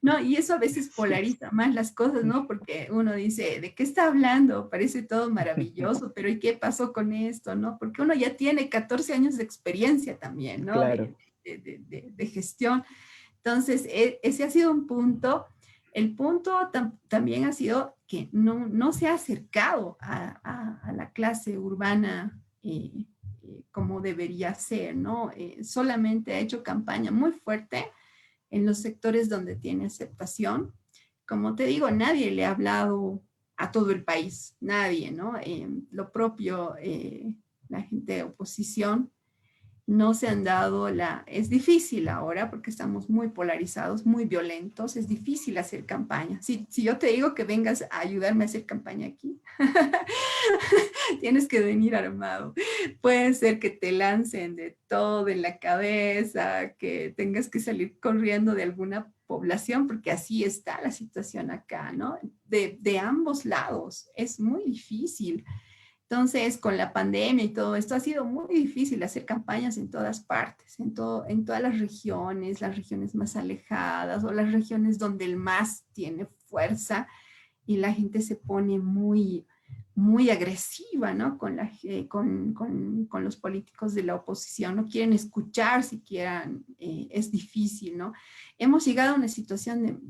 no, y eso a veces polariza más las cosas, ¿no? Porque uno dice, ¿de qué está hablando? Parece todo maravilloso, pero ¿y qué pasó con esto, no? Porque uno ya tiene 14 años de experiencia también, ¿no? Claro. De gestión. Entonces, ese ha sido un punto. El punto también ha sido que no se ha acercado a la clase urbana como debería ser, ¿no? Solamente ha hecho campaña muy fuerte en los sectores donde tiene aceptación. Como te digo, nadie le ha hablado a todo el país, nadie, ¿no? Lo propio, la gente de oposición no se han dado es difícil ahora porque estamos muy polarizados, muy violentos, es difícil hacer campaña. Si yo te digo que vengas a ayudarme a hacer campaña aquí, tienes que venir armado. Puede ser que te lancen de todo en la cabeza, que tengas que salir corriendo de alguna población, porque así está la situación acá, ¿no? De ambos lados, es muy difícil. Entonces, con la pandemia y todo esto, ha sido muy difícil hacer campañas en todas partes, en todas las regiones más alejadas o las regiones donde el MAS tiene fuerza y la gente se pone muy agresiva, ¿no? Con los políticos de la oposición, no quieren escuchar siquiera, es difícil, ¿no? Hemos llegado a una situación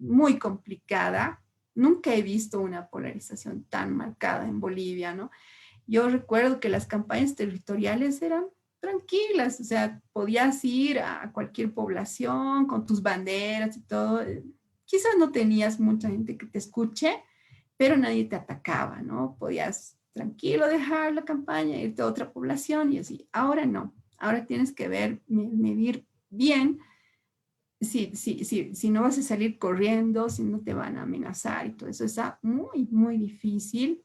muy complicada. Nunca he visto una polarización tan marcada en Bolivia, ¿no? Yo recuerdo que las campañas territoriales eran tranquilas, o sea, podías ir a cualquier población con tus banderas y todo. Quizás no tenías mucha gente que te escuche, pero nadie te atacaba, ¿no? Podías tranquilo dejar la campaña, irte a otra población y así. Ahora no, ahora tienes que medir bien si no vas a salir corriendo, si no te van a amenazar y todo eso está muy difícil.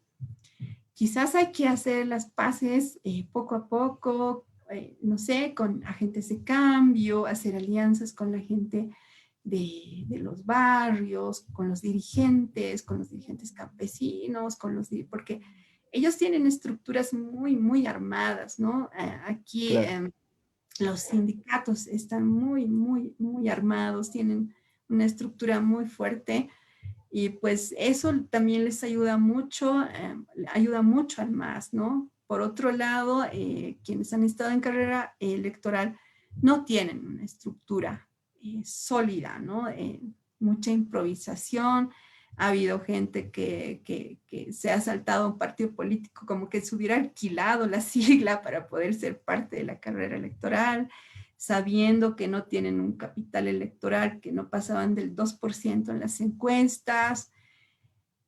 Quizás hay que hacer las paces poco a poco, no sé, con agentes de cambio, hacer alianzas con la gente de los barrios, con los dirigentes campesinos, porque ellos tienen estructuras muy, muy armadas, ¿no? Aquí Claro, los sindicatos están muy, muy, muy armados, tienen una estructura muy fuerte y pues eso también les ayuda mucho al MAS, ¿no? Por otro lado, quienes han estado en carrera electoral no tienen una estructura sólida, ¿no? Mucha improvisación. Ha habido gente que se ha saltado a un partido político como que se hubiera alquilado la sigla para poder ser parte de la carrera electoral, sabiendo que no tienen un capital electoral, que no pasaban del 2% en las encuestas.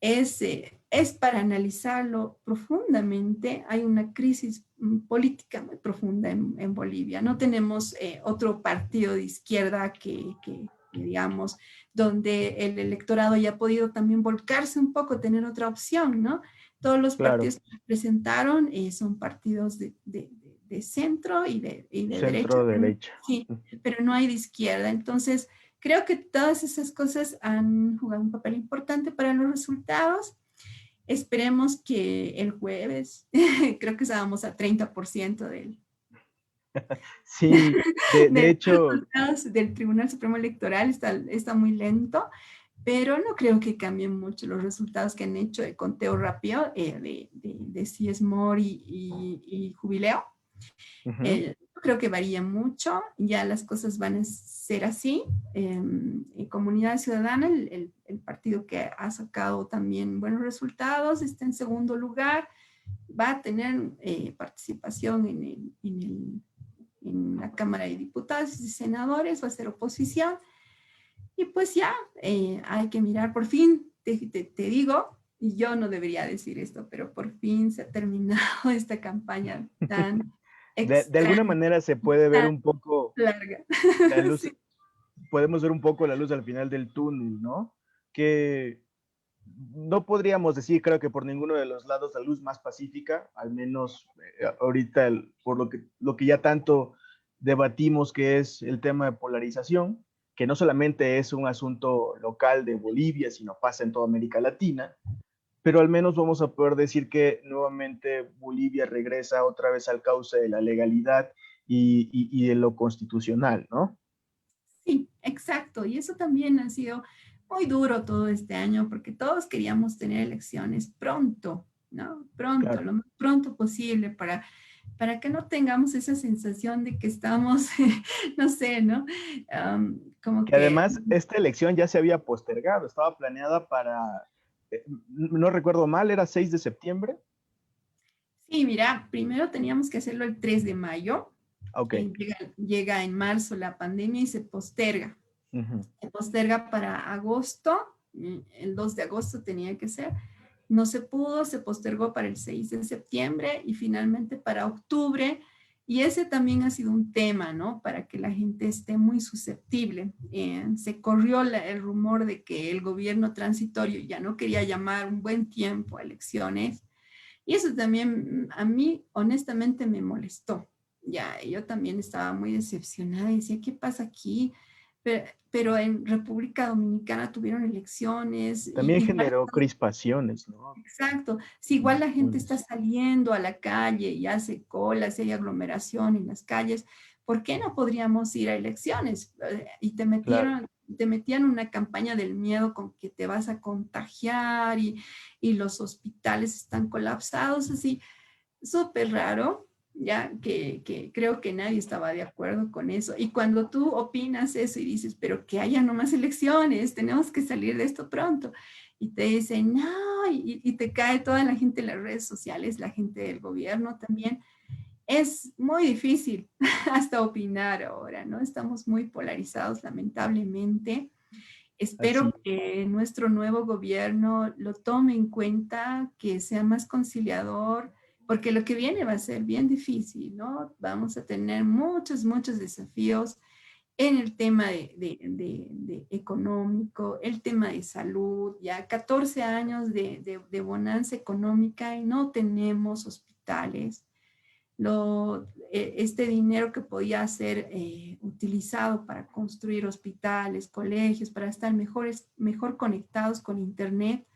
Es para analizarlo profundamente. Hay una crisis política muy profunda en Bolivia. No tenemos otro partido de izquierda digamos, donde el electorado haya podido también volcarse un poco, tener otra opción, ¿no? Todos los claro. partidos que presentaron son partidos de centro y de derecha, Centro derecha. sí, pero no hay de izquierda. Entonces, creo que todas esas cosas han jugado un papel importante para los resultados. Esperemos que el jueves, creo que estábamos a 30% Sí, de de hecho, resultados del Tribunal Supremo Electoral, está muy lento, pero no creo que cambien mucho los resultados que han hecho de conteo rápido de CIESMOR y Jubileo. ujú, Creo que varía mucho, ya las cosas van a ser así. En Comunidad Ciudadana, el partido que ha sacado también buenos resultados, está en segundo lugar, va a tener participación en la Cámara de Diputados y Senadores, va a ser oposición. Y pues ya, hay que mirar, por fin, te digo, y yo no debería decir esto, pero por fin se ha terminado esta campaña tan de alguna extraña, manera se puede ver tan un poco larga. la luz, Sí. podemos ver un poco la luz al final del túnel, ¿no? Que no podríamos decir, creo que por ninguno de los lados, la luz más pacífica, al menos ahorita, por lo que ya tanto debatimos, que es el tema de polarización, que no solamente es un asunto local de Bolivia, sino pasa en toda América Latina, pero al menos vamos a poder decir que nuevamente Bolivia regresa otra vez al cauce de la legalidad y de lo constitucional, ¿no? Sí, exacto. Y eso también ha sido muy duro todo este año porque todos queríamos tener elecciones pronto, ¿no? Pronto, Claro. lo más pronto posible para que no tengamos esa sensación de que estamos, no sé, ¿no? Como Que que, además esta elección ya se había postergado, estaba planeada para, no recuerdo mal, era 6 de septiembre. sí, mira, primero teníamos que hacerlo el 3 de mayo, Ok. llega en marzo la pandemia y Ujú. se posterga para agosto, el 2 de agosto tenía que ser. No se pudo, se postergó para el 6 de septiembre y finalmente para octubre. Y ese también ha sido un tema, ¿no? Para que la gente esté muy susceptible. Se corrió el rumor de que el gobierno transitorio ya no quería llamar un buen tiempo a elecciones. Y eso también a mí, honestamente, me molestó. Ya, yo también estaba muy decepcionada y decía, ¿qué pasa aquí? Pero en República Dominicana tuvieron elecciones, También y igual. generó crispaciones, ¿no? Exacto. Si igual la gente está Discusiones. saliendo a la calle y hace colas, y hay aglomeración en las calles, ¿por qué no podríamos ir a elecciones? Y Claro. te metían una campaña del miedo con que te vas a contagiar y los hospitales están colapsados, así, súper raro, ya que creo que nadie estaba de acuerdo con eso. Y cuando tú opinas eso y dices, pero que haya nomás elecciones, tenemos que salir de esto pronto, y te dicen, no, y te cae toda la gente en las redes sociales, la gente del gobierno también. Es muy difícil hasta opinar ahora, ¿no? Estamos muy polarizados, lamentablemente. Espero Así. que nuestro nuevo gobierno lo tome en cuenta, que sea más conciliador, porque lo que viene va a ser bien difícil, ¿no? Vamos a tener muchos, muchos desafíos en el tema de económico, el tema de salud, ya 14 años de bonanza económica y no tenemos hospitales. este dinero que podía ser utilizado para construir hospitales, colegios, para estar mejor conectados con Internet,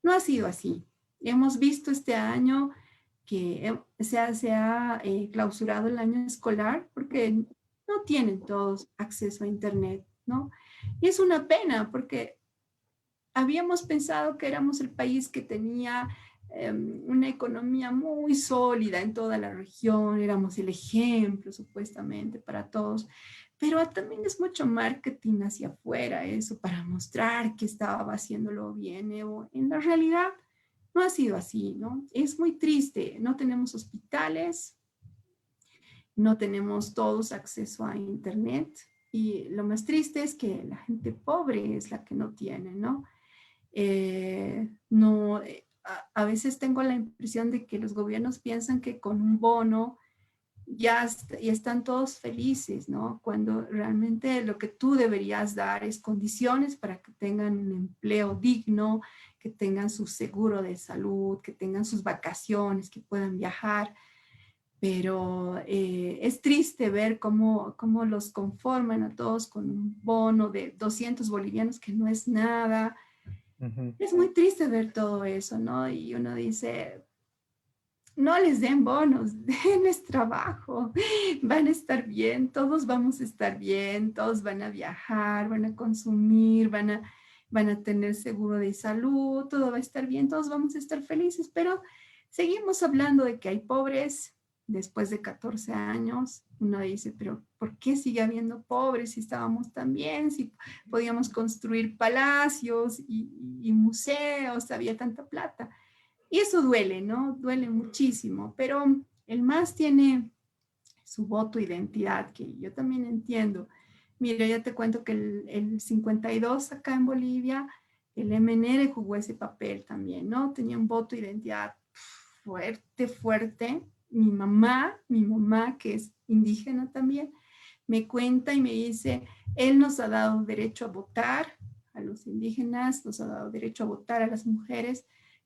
no ha sido así. Hemos visto este año que se ha clausurado el año escolar porque no tienen todos acceso a Internet, ¿no? Y es una pena porque habíamos pensado que éramos el país que tenía una economía muy sólida en toda la región, éramos el ejemplo supuestamente para todos, pero también es mucho marketing hacia afuera eso para mostrar que estaba haciéndolo bien. Evo. En la realidad no ha sido así, ¿no? Es muy triste, no tenemos hospitales, no tenemos todos acceso a Internet y lo más triste es que la gente pobre es la que no tiene, ¿no? No, a veces tengo la impresión de que los gobiernos piensan que con un bono ya están todos felices, ¿no? Cuando realmente lo que tú deberías dar es condiciones para que tengan un empleo digno, que tengan su seguro de salud, que tengan sus vacaciones, que puedan viajar. Pero es triste ver cómo los conforman a todos con un bono de 200 bolivianos, que no es nada. Es muy triste ver todo eso, ¿no? Y uno dice, no les den bonos, denles trabajo, van a estar bien, todos vamos a estar bien, todos van a viajar, van a consumir, van a tener seguro de salud, todo va a estar bien, todos vamos a estar felices, pero seguimos hablando de que hay pobres después de 14 años. Uno dice, pero ¿por qué sigue habiendo pobres si estábamos tan bien, si podíamos construir palacios y museos, había tanta plata? Y eso duele, ¿no? Duele muchísimo, pero el MAS tiene su voto identidad, que yo también entiendo. Mira, ya te cuento que el 52 acá en Bolivia, el MNR jugó ese papel también, ¿no? Tenía un voto identidad fuerte, fuerte. Mi mamá, que es indígena también, me cuenta y me dice, él nos ha dado derecho a votar a los indígenas, nos ha dado derecho a votar a las mujeres.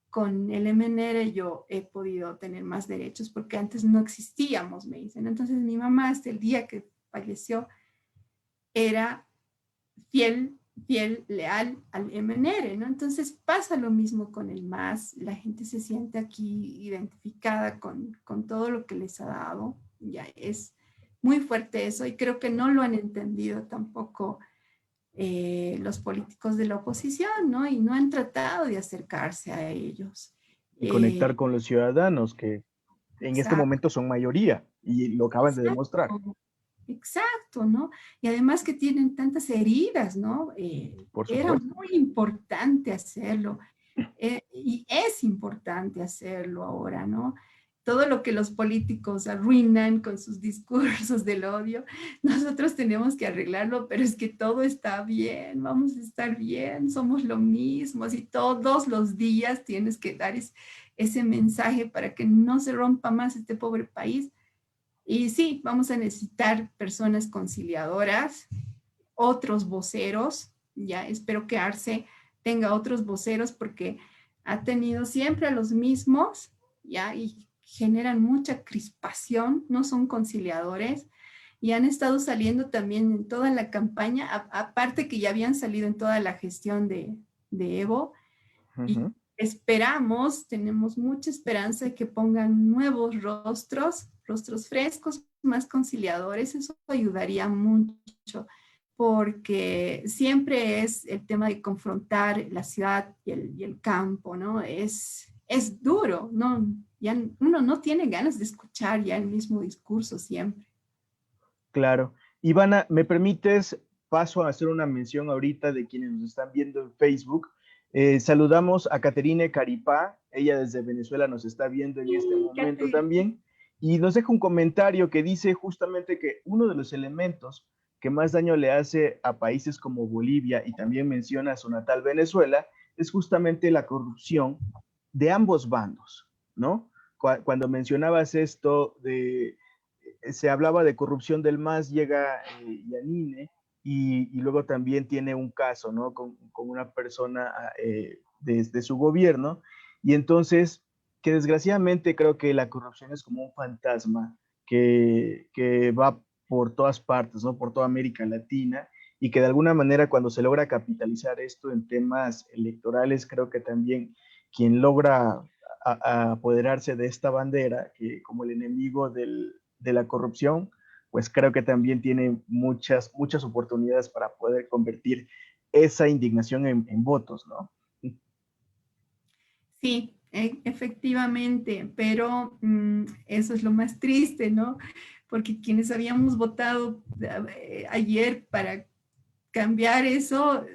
Con el MNR yo he podido tener más derechos porque antes no existíamos, me dicen. Entonces mi mamá hasta el día que falleció era fiel, fiel, leal al MNR, ¿no? Entonces pasa lo mismo con el MAS, la gente se siente aquí identificada con todo lo que les ha dado, ya es muy fuerte eso y creo que no lo han entendido tampoco los políticos de la oposición, ¿no? Y no han tratado de acercarse a ellos. Y conectar con los ciudadanos que en este Exacto, momento son mayoría y lo acaban de demostrar. exacto, exacto, ¿no? Y además que tienen tantas heridas, ¿no? Por Era supuesto. muy importante hacerlo y es importante hacerlo ahora, ¿no? Todo lo que los políticos arruinan con sus discursos del odio, nosotros tenemos que arreglarlo, pero es que todo está bien, vamos a estar bien, somos lo mismo, y todos los días tienes que dar ese mensaje para que no se rompa más este pobre país. Y sí, vamos a necesitar personas conciliadoras, otros voceros, ya espero que Arce tenga otros voceros porque ha tenido siempre a los mismos, ya, y generan mucha crispación, no son conciliadores, y han estado saliendo también en toda la campaña, aparte que ya habían salido en toda la gestión de Evo, y esperamos, tenemos mucha esperanza de que pongan nuevos rostros, rostros frescos, más conciliadores, eso ayudaría mucho porque siempre es el tema de confrontar la ciudad y el campo, ¿no? Es duro, ¿no? Ya uno no tiene ganas de escuchar ya el mismo discurso siempre. Claro. Ivana, ¿me permites? Paso a hacer una mención ahorita de quienes nos están viendo en Facebook. Saludamos a Caterine Caripá, ella desde Venezuela nos está viendo en este Sí, momento Catherine. también, y nos deja un comentario que dice justamente que uno de los elementos que más daño le hace a países como Bolivia y también menciona a su natal Venezuela es justamente la corrupción de ambos bandos, ¿no? Cuando mencionabas esto de se hablaba de corrupción del MAS, llega Yanine y luego también tiene un caso, ¿no? Con una persona de su gobierno. Y entonces, que desgraciadamente creo que la corrupción es como un fantasma que va por todas partes, ¿no? Por toda América Latina, y que de alguna manera cuando se logra capitalizar esto en temas electorales, creo que también quien logra apoderarse de esta bandera, que como el enemigo de la corrupción, pues creo que también tiene muchas oportunidades para poder convertir esa indignación en votos, ¿no? Sí, efectivamente, pero eso es lo más triste, ¿no? Porque quienes habíamos votado ayer para cambiar eso,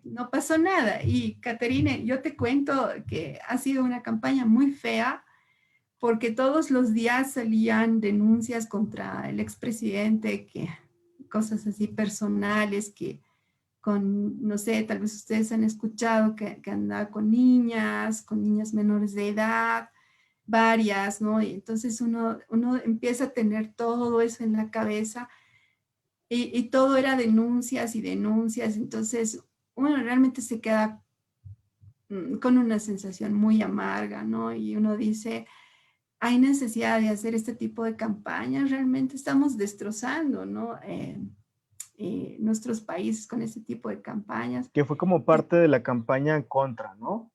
no pasó nada. Y Caterine, yo te cuento que ha sido una campaña muy fea porque todos los días salían denuncias contra el expresidente, que cosas así personales, que con, no sé, tal vez ustedes han escuchado que andaba con niñas menores de edad, varias, ¿no? Y entonces uno empieza a tener todo eso en la cabeza y todo era denuncias y denuncias, entonces uno realmente se queda con una sensación muy amarga, ¿no? Y uno dice, hay necesidad de hacer este tipo de campañas, realmente estamos destrozando, ¿no? Nuestros países con este tipo de campañas. Que fue como parte de la campaña en contra, ¿no?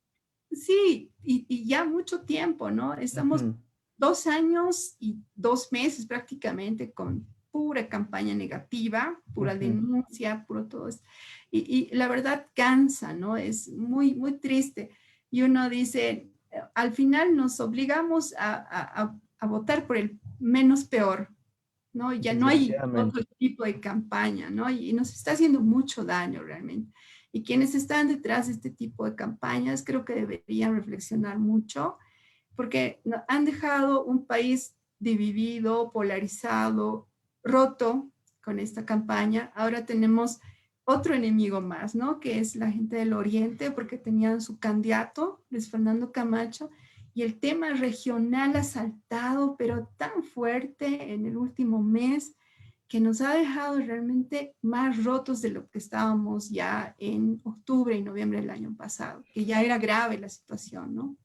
Sí, y ya mucho tiempo, ¿no? Estamos Ujú. 2 años y 2 meses prácticamente con pura campaña negativa, pura Ujú. denuncia, puro todo esto. Y la verdad cansa, ¿no? Es muy, muy triste. Y uno dice, al final nos obligamos a votar por el menos peor, ¿no? Ya no hay otro Desgraciadamente. tipo de campaña, ¿no? Y nos está haciendo mucho daño realmente. Y quienes están detrás de este tipo de campañas creo que deberían reflexionar mucho porque han dejado un país dividido, polarizado, roto con esta campaña. Ahora tenemos otro enemigo más, ¿no? Que es la gente del Oriente, porque tenían su candidato, Luis Fernando Camacho, y el tema regional ha saltado, pero tan fuerte en el último mes que nos ha dejado realmente más rotos de lo que estábamos ya en octubre y noviembre del año pasado, que ya era grave la situación, ¿no?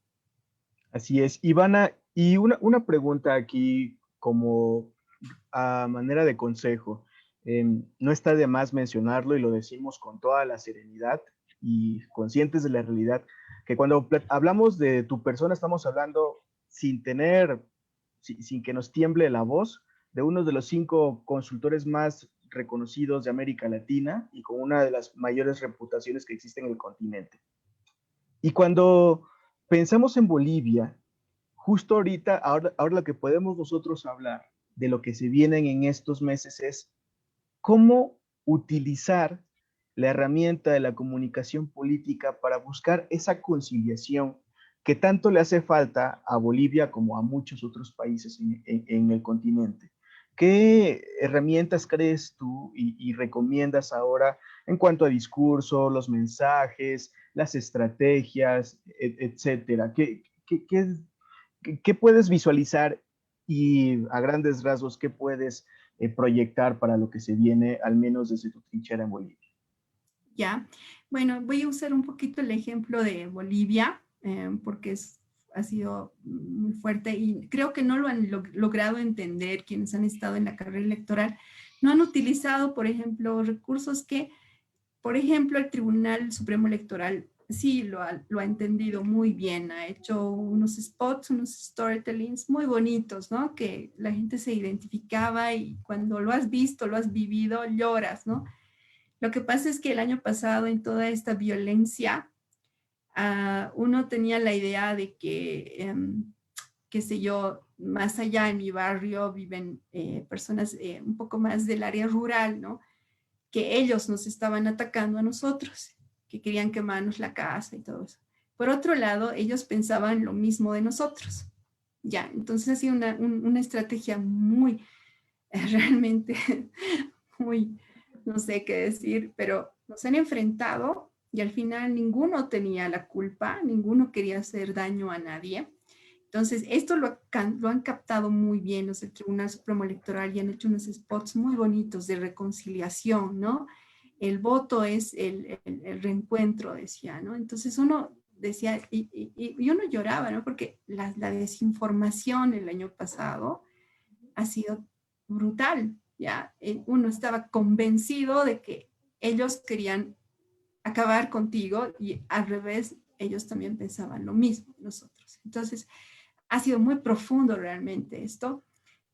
Así es. Ivana, y una pregunta aquí como a manera de consejo. No está de más mencionarlo y lo decimos con toda la serenidad y conscientes de la realidad, que cuando hablamos de tu persona estamos hablando sin tener, sin que nos tiemble la voz, de uno de los 5 consultores más reconocidos de América Latina y con una de las mayores reputaciones que existen en el continente. Y cuando pensamos en Bolivia, justo ahorita, ahora lo que podemos nosotros hablar de lo que se vienen en estos meses es cómo utilizar la herramienta de la comunicación política para buscar esa conciliación que tanto le hace falta a Bolivia como a muchos otros países en el continente. ¿Qué herramientas crees tú y recomiendas ahora en cuanto a discurso, los mensajes, las estrategias, etcétera? ¿Qué puedes visualizar y a grandes rasgos qué puedes proyectar para lo que se viene, al menos desde tu trinchera en Bolivia? Ya, bueno, voy a usar un poquito el ejemplo de Bolivia, porque ha sido muy fuerte y creo que no lo han logrado entender quienes han estado en la carrera electoral. No han utilizado, por ejemplo, recursos que, por ejemplo, el Tribunal Supremo Electoral sí lo ha entendido muy bien, ha hecho unos spots, unos storytellings muy bonitos, ¿no? Que la gente se identificaba y cuando lo has visto, lo has vivido, lloras, ¿no? Lo que pasa es que el año pasado en toda esta violencia, uno tenía la idea de que, qué sé yo, más allá en mi barrio viven personas un poco más del área rural, ¿no? Que ellos nos estaban atacando a nosotros, que querían quemarnos la casa y todo eso. Por otro lado, ellos pensaban lo mismo de nosotros. Ya, entonces ha sido una estrategia muy, realmente muy, no sé qué decir, pero nos han enfrentado y al final ninguno tenía la culpa, ninguno quería hacer daño a nadie. Entonces, esto lo han captado muy bien los del Tribunal Supremo Electoral y han hecho unos spots muy bonitos de reconciliación, ¿no? El voto es el reencuentro, decía, ¿no? Entonces uno decía, y uno lloraba, ¿no? Porque la desinformación el año pasado ha sido brutal, ¿ya? Uno estaba convencido de que ellos querían acabar contigo y al revés, ellos también pensaban lo mismo, nosotros. Entonces, ha sido muy profundo realmente esto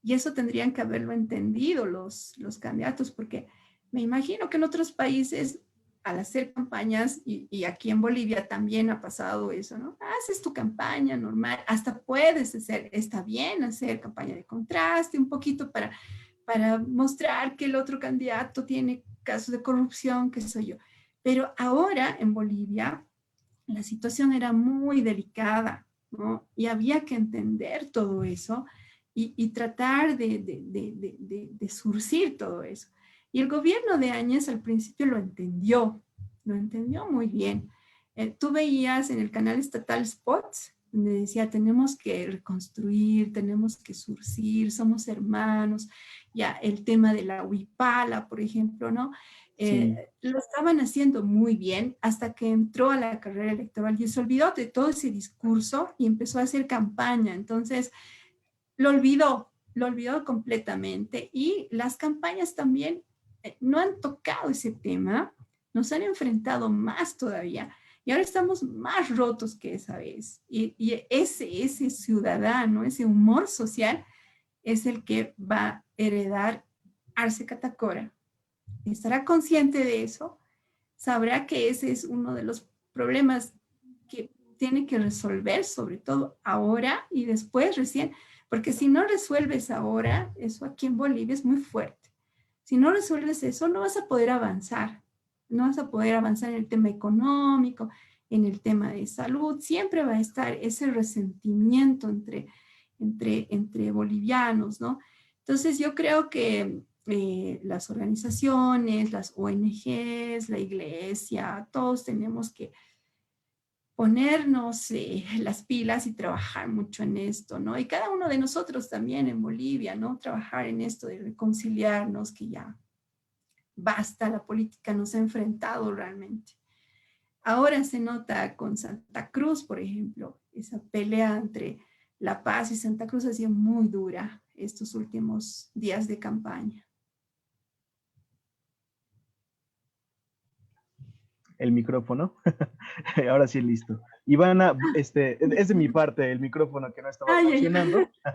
y eso tendrían que haberlo entendido los candidatos, porque me imagino que en otros países, al hacer campañas, y aquí en Bolivia también ha pasado eso, ¿no? Haces tu campaña normal, hasta puedes hacer, está bien hacer campaña de contraste un poquito para mostrar que el otro candidato tiene casos de corrupción, qué sé yo. Pero ahora en Bolivia la situación era muy delicada, ¿no? Y había que entender todo eso y tratar de surcir todo eso. Y el gobierno de Áñez al principio lo entendió muy bien. Tú veías en el canal estatal spots donde decía, tenemos que reconstruir, tenemos que surcir, somos hermanos, ya el tema de la huipala, por ejemplo, ¿no? Sí. Lo estaban haciendo muy bien hasta que entró a la carrera electoral y se olvidó de todo ese discurso y empezó a hacer campaña. Entonces, lo olvidó completamente y las campañas también no han tocado ese tema, nos han enfrentado más todavía y ahora estamos más rotos que esa vez. Y ese ciudadano, ese humor social es el que va a heredar Arce Catacora. Estará consciente de eso, sabrá que ese es uno de los problemas que tiene que resolver, sobre todo ahora y después recién, porque si no resuelves ahora, eso aquí en Bolivia es muy fuerte. Si no resuelves eso, no vas a poder avanzar. No vas a poder avanzar en el tema económico, en el tema de salud. Siempre va a estar ese resentimiento entre bolivianos, ¿no? Entonces yo creo que las organizaciones, las ONGs, la iglesia, todos tenemos que ponernos las pilas y trabajar mucho en esto, ¿no? Y cada uno de nosotros también en Bolivia, ¿no? Trabajar en esto de reconciliarnos, que ya basta, la política nos ha enfrentado realmente. Ahora se nota con Santa Cruz, por ejemplo, esa pelea entre La Paz y Santa Cruz ha sido muy dura estos últimos días de campaña. El micrófono. Ahora sí, listo. Ivana, es de mi parte el micrófono que no estaba Ay, ay, funcionando. ay.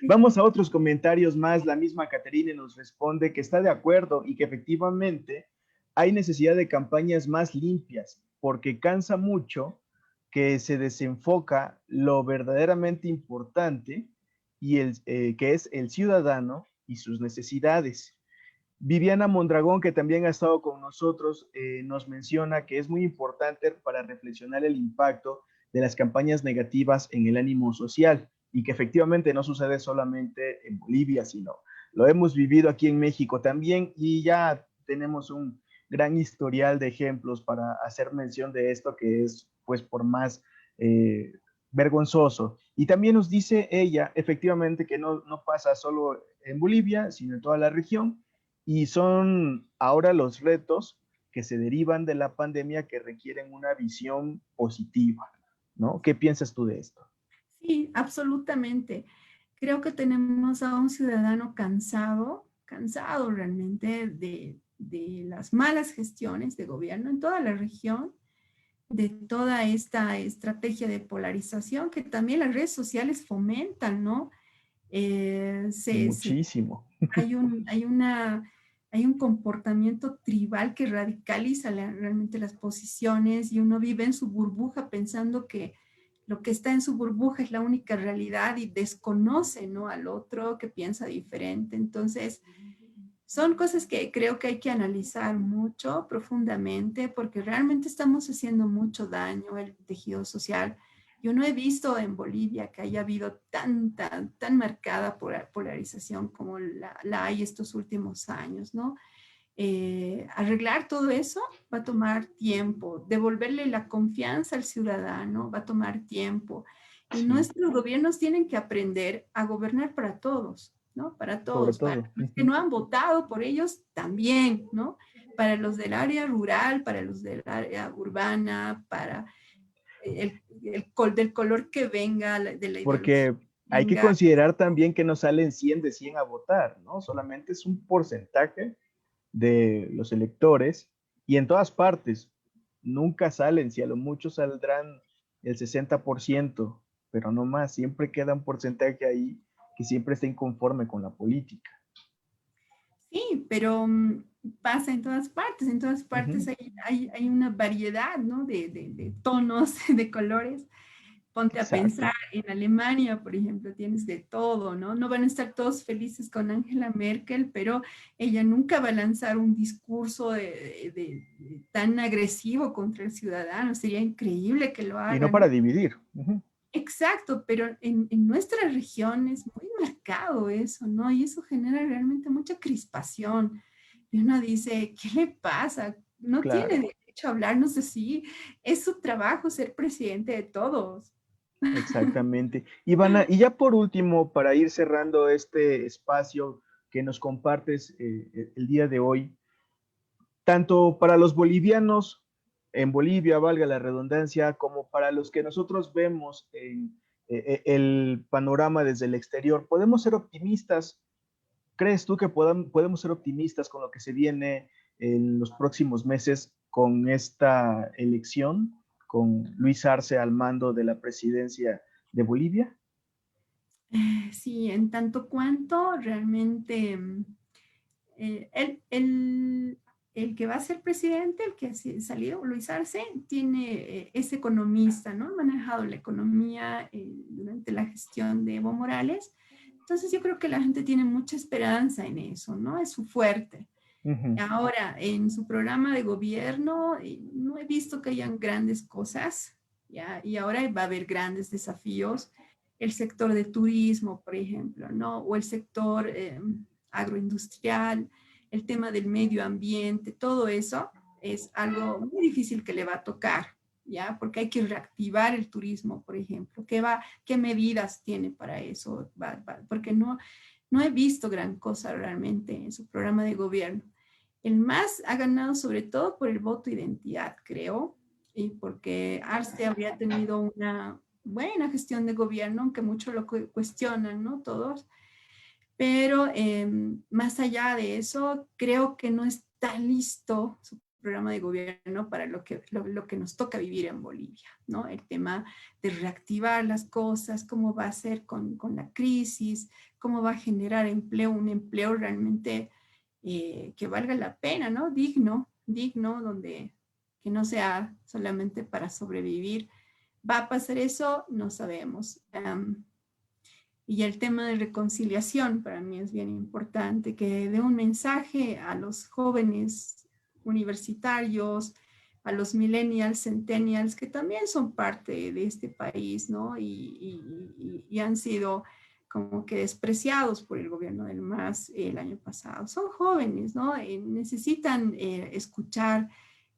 Vamos a otros comentarios más. La misma Caterine nos responde que está de acuerdo y que efectivamente hay necesidad de campañas más limpias porque cansa mucho que se desenfoca lo verdaderamente importante y que es el ciudadano y sus necesidades. Viviana Mondragón, que también ha estado con nosotros, nos menciona que es muy importante para reflexionar el impacto de las campañas negativas en el ánimo social y que efectivamente no sucede solamente en Bolivia, sino lo hemos vivido aquí en México también y ya tenemos un gran historial de ejemplos para hacer mención de esto que es pues por más vergonzoso. Y también nos dice ella efectivamente que no pasa solo en Bolivia, sino en toda la región y son ahora los retos que se derivan de la pandemia que requieren una visión positiva, ¿no? ¿Qué piensas tú de esto? Sí, absolutamente. Creo que tenemos a un ciudadano cansado, cansado realmente de las malas gestiones de gobierno en toda la región, de toda esta estrategia de polarización que también las redes sociales fomentan, ¿no? Eh, se, se, Muchísimo. hay un comportamiento tribal que radicaliza realmente las posiciones y uno vive en su burbuja pensando que lo que está en su burbuja es la única realidad y desconoce, ¿no? Al otro que piensa diferente. Entonces, son cosas que creo que hay que analizar mucho, profundamente, porque realmente estamos haciendo mucho daño al tejido social. Yo no he visto en Bolivia que haya habido tan marcada polarización como la hay estos últimos años, ¿no? Arreglar todo eso va a tomar tiempo, devolverle la confianza al ciudadano va a tomar tiempo. Y Sí, nuestros gobiernos tienen que aprender a gobernar para todos, ¿no? Para sobre todos, para todo. los que no han votado por ellos también, ¿no? Para los del área rural, para los del área urbana, para del color que venga, de la Porque ideología. Hay que Venga. considerar también que no salen 100 de 100 a votar, ¿no? Solamente es un porcentaje de los electores y en todas partes nunca salen, si a lo mucho saldrán el 60%, pero no más, siempre queda un porcentaje ahí que siempre está inconforme con la política. Sí, pero pasa en todas Uh -huh. partes hay una variedad, ¿no? De tonos, de colores. Ponte a Exacto, pensar, en Alemania, por ejemplo, tienes de todo, ¿no? No van a estar todos felices con Angela Merkel, pero ella nunca va a lanzar un discurso tan agresivo contra el ciudadano. Sería increíble que lo y no haga, para ¿no? dividir. Uh -huh. Exacto, pero en nuestra región es muy marcado eso, ¿no? Y eso genera realmente mucha crispación. Y uno dice, ¿qué le pasa? No tiene Claro, derecho a hablarnos así. Es su trabajo ser presidente de todos. exactamente. Ivana, y ya por último, para ir cerrando este espacio que nos compartes el día de hoy, tanto para los bolivianos en Bolivia, valga la redundancia, como para los que nosotros vemos en el panorama desde el exterior, ¿podemos ser optimistas? ¿Crees tú que podemos ser optimistas con lo que se viene en los próximos meses con esta elección, con Luis Arce al mando de la presidencia de Bolivia? Sí, en tanto cuanto realmente eh, el, el, el que va a ser presidente, el que salió, Luis Arce, es economista, ¿no? Ha manejado la economía durante la gestión de Evo Morales. Entonces yo creo que la gente tiene mucha esperanza en eso, ¿no? Es su fuerte. Uh -huh. Ahora, en su programa de gobierno, no he visto que hayan grandes cosas, ¿ya? Y ahora va a haber grandes desafíos. El sector de turismo, por ejemplo, ¿no? O el sector agroindustrial, el tema del medio ambiente, todo eso es algo muy difícil que le va a tocar, ¿ya? Porque hay que reactivar el turismo, por ejemplo. ¿Qué medidas tiene para eso? Porque no he visto gran cosa realmente en su programa de gobierno. El MAS ha ganado sobre todo por el voto identidad, creo, y porque Arce habría tenido una buena gestión de gobierno, aunque muchos lo cuestionan, ¿no? Todos. Pero más allá de eso, creo que no está listo su programa de gobierno para lo que nos toca vivir en Bolivia, ¿no? El tema de reactivar las cosas, cómo va a ser con la crisis, cómo va a generar empleo, un empleo realmente que valga la pena, ¿no? Digno, donde que no sea solamente para sobrevivir. ¿Va a pasar eso? No sabemos. Y el tema de reconciliación para mí es bien importante, que dé un mensaje a los jóvenes universitarios, a los millennials, centennials, que también son parte de este país, ¿no? Y han sido como que despreciados por el gobierno del MAS el año pasado. Son jóvenes, ¿no? Necesitan escuchar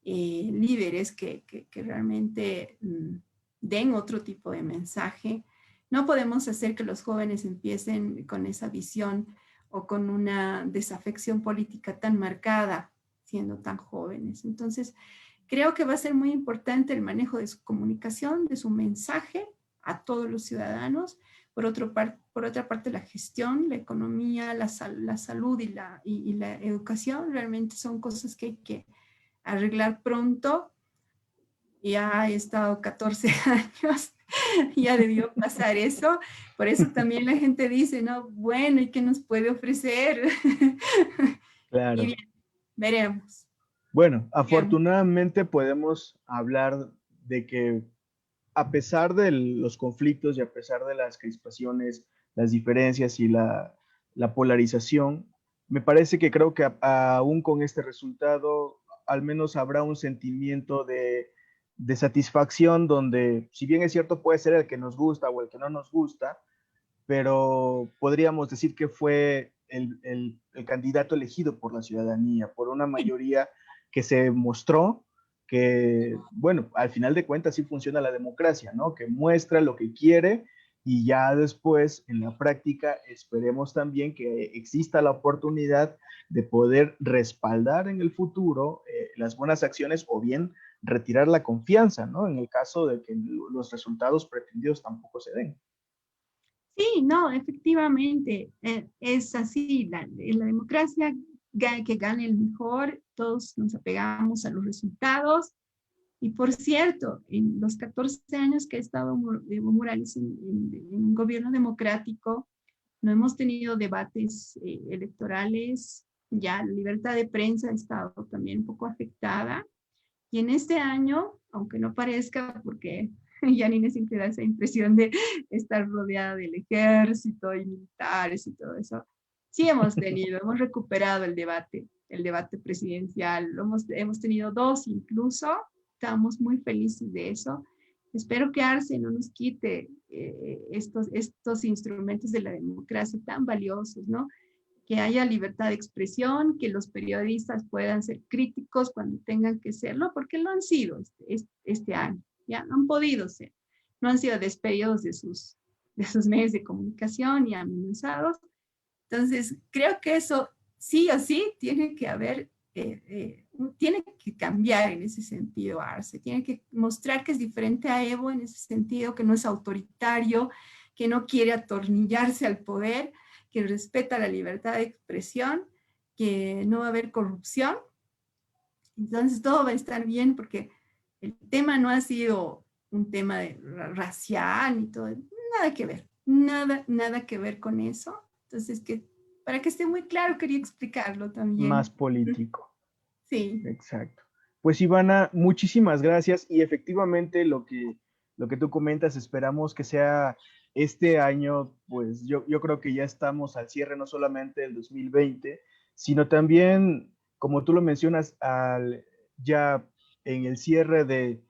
líderes que realmente den otro tipo de mensaje. No podemos hacer que los jóvenes empiecen con esa visión o con una desafección política tan marcada siendo tan jóvenes. Entonces, creo que va a ser muy importante el manejo de su comunicación, de su mensaje a todos los ciudadanos. Por otra parte, la gestión, la economía, la salud y la educación realmente son cosas que hay que arreglar pronto. Ya he estado 14 años, ya debió pasar eso. Por eso también la gente dice, no, bueno, ¿y qué nos puede ofrecer? Y Claro. bien, veremos, Bueno, veremos. afortunadamente podemos hablar de que a pesar de los conflictos y a pesar de las crispaciones, las diferencias y la polarización, me parece que creo que aún con este resultado, al menos habrá un sentimiento de satisfacción donde, si bien es cierto, puede ser el que nos gusta o el que no nos gusta, pero podríamos decir que fue el candidato elegido por la ciudadanía, por una Sí, mayoría que se mostró que, bueno, al final de cuentas sí funciona la democracia, ¿no? Que muestra lo que quiere y ya después en la práctica esperemos también que exista la oportunidad de poder respaldar en el futuro las buenas acciones o bien retirar la confianza, ¿no? En el caso de que los resultados pretendidos tampoco se den. Sí, no, efectivamente, es así, la democracia, que gane el mejor, todos nos apegamos a los resultados. Y por cierto, en los 14 años que ha estado Evo Morales en un gobierno democrático, no hemos tenido debates electorales, ya la libertad de prensa ha estado también un poco afectada. Y en este año, aunque no parezca, porque Janine siempre da esa impresión de estar rodeada del ejército y militares y todo eso, sí hemos recuperado el debate presidencial, hemos tenido dos incluso, estamos muy felices de eso. Espero que Arce no nos quite estos instrumentos de la democracia tan valiosos, ¿no? Que haya libertad de expresión, que los periodistas puedan ser críticos cuando tengan que serlo, porque lo han sido este año, ya han podido ser, no han sido despedidos de sus medios de comunicación y amenazados. Entonces, creo que eso sí o sí tiene que haber, tiene que cambiar en ese sentido, Arce, tiene que mostrar que es diferente a Evo en ese sentido, que no es autoritario, que no quiere atornillarse al poder, que respeta la libertad de expresión, que no va a haber corrupción. Entonces todo va a estar bien porque el tema no ha sido un tema de racial ni todo, nada que ver, nada que ver con eso. Entonces, para que esté muy claro, quería explicarlo Más también. político. Sí. Exacto. Pues Ivana, muchísimas gracias y efectivamente lo que tú comentas, esperamos que sea este año, pues yo creo que ya estamos al cierre no solamente del 2020, sino también, como tú lo mencionas, ya en el cierre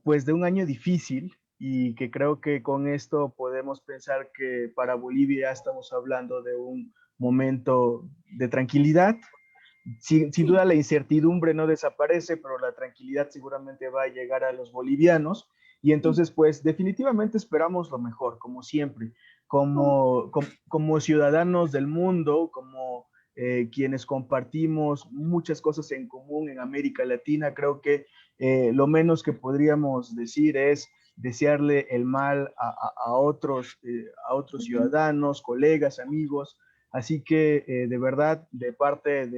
pues de un año difícil y que creo que con esto podemos pensar que para Bolivia estamos hablando de un momento de tranquilidad. Sin Sí. duda la incertidumbre no desaparece, pero la tranquilidad seguramente va a llegar a los bolivianos y Sí. entonces pues definitivamente esperamos lo mejor, como siempre, Oh, como ciudadanos del mundo, como quienes compartimos muchas cosas en común en América Latina, creo que lo menos que podríamos decir es desearle el mal a otros ujú. ciudadanos, colegas, amigos. Así que de verdad, de parte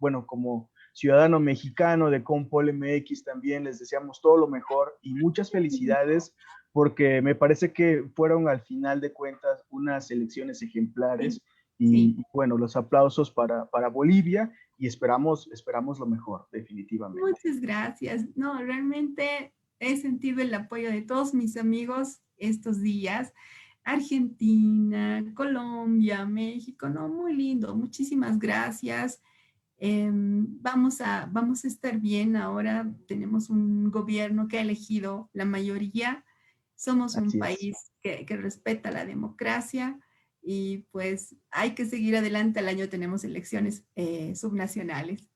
bueno, como ciudadano mexicano de Compol MX también les deseamos todo lo mejor y muchas felicidades porque me parece que fueron al final de cuentas unas elecciones Sí, ejemplares sí. y bueno, los aplausos para Bolivia y esperamos lo mejor, definitivamente. Muchas gracias. No, realmente he sentido el apoyo de todos mis amigos estos días. Argentina, Colombia, México, no, muy lindo. Muchísimas gracias. Vamos a estar bien ahora. Tenemos un gobierno que ha elegido la mayoría. Somos un Así es. país que respeta la democracia y pues hay que seguir adelante. Al año tenemos elecciones subnacionales.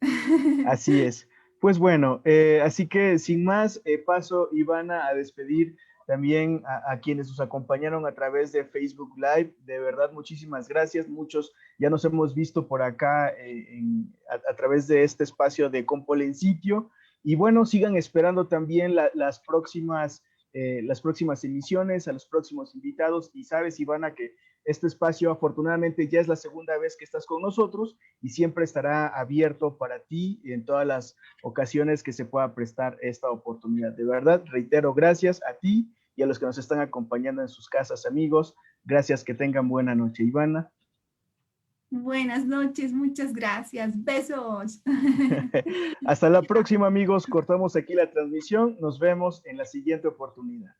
Así es. Pues bueno, así que sin más, paso, Ivana, a despedir también a quienes nos acompañaron a través de Facebook Live. De verdad, muchísimas gracias. Muchos ya nos hemos visto por acá a través de este espacio de Compol en sitio. Y bueno, sigan esperando también las próximas emisiones, a los próximos invitados. Y sabes, Ivana, que este espacio afortunadamente ya es la segunda vez que estás con nosotros y siempre estará abierto para ti en todas las ocasiones que se pueda prestar esta oportunidad. De verdad, reitero, gracias a ti y a los que nos están acompañando en sus casas, amigos. Gracias, que tengan buena noche, Ivana. Buenas noches, muchas gracias. Besos. Hasta la próxima, amigos. Cortamos aquí la transmisión. Nos vemos en la siguiente oportunidad.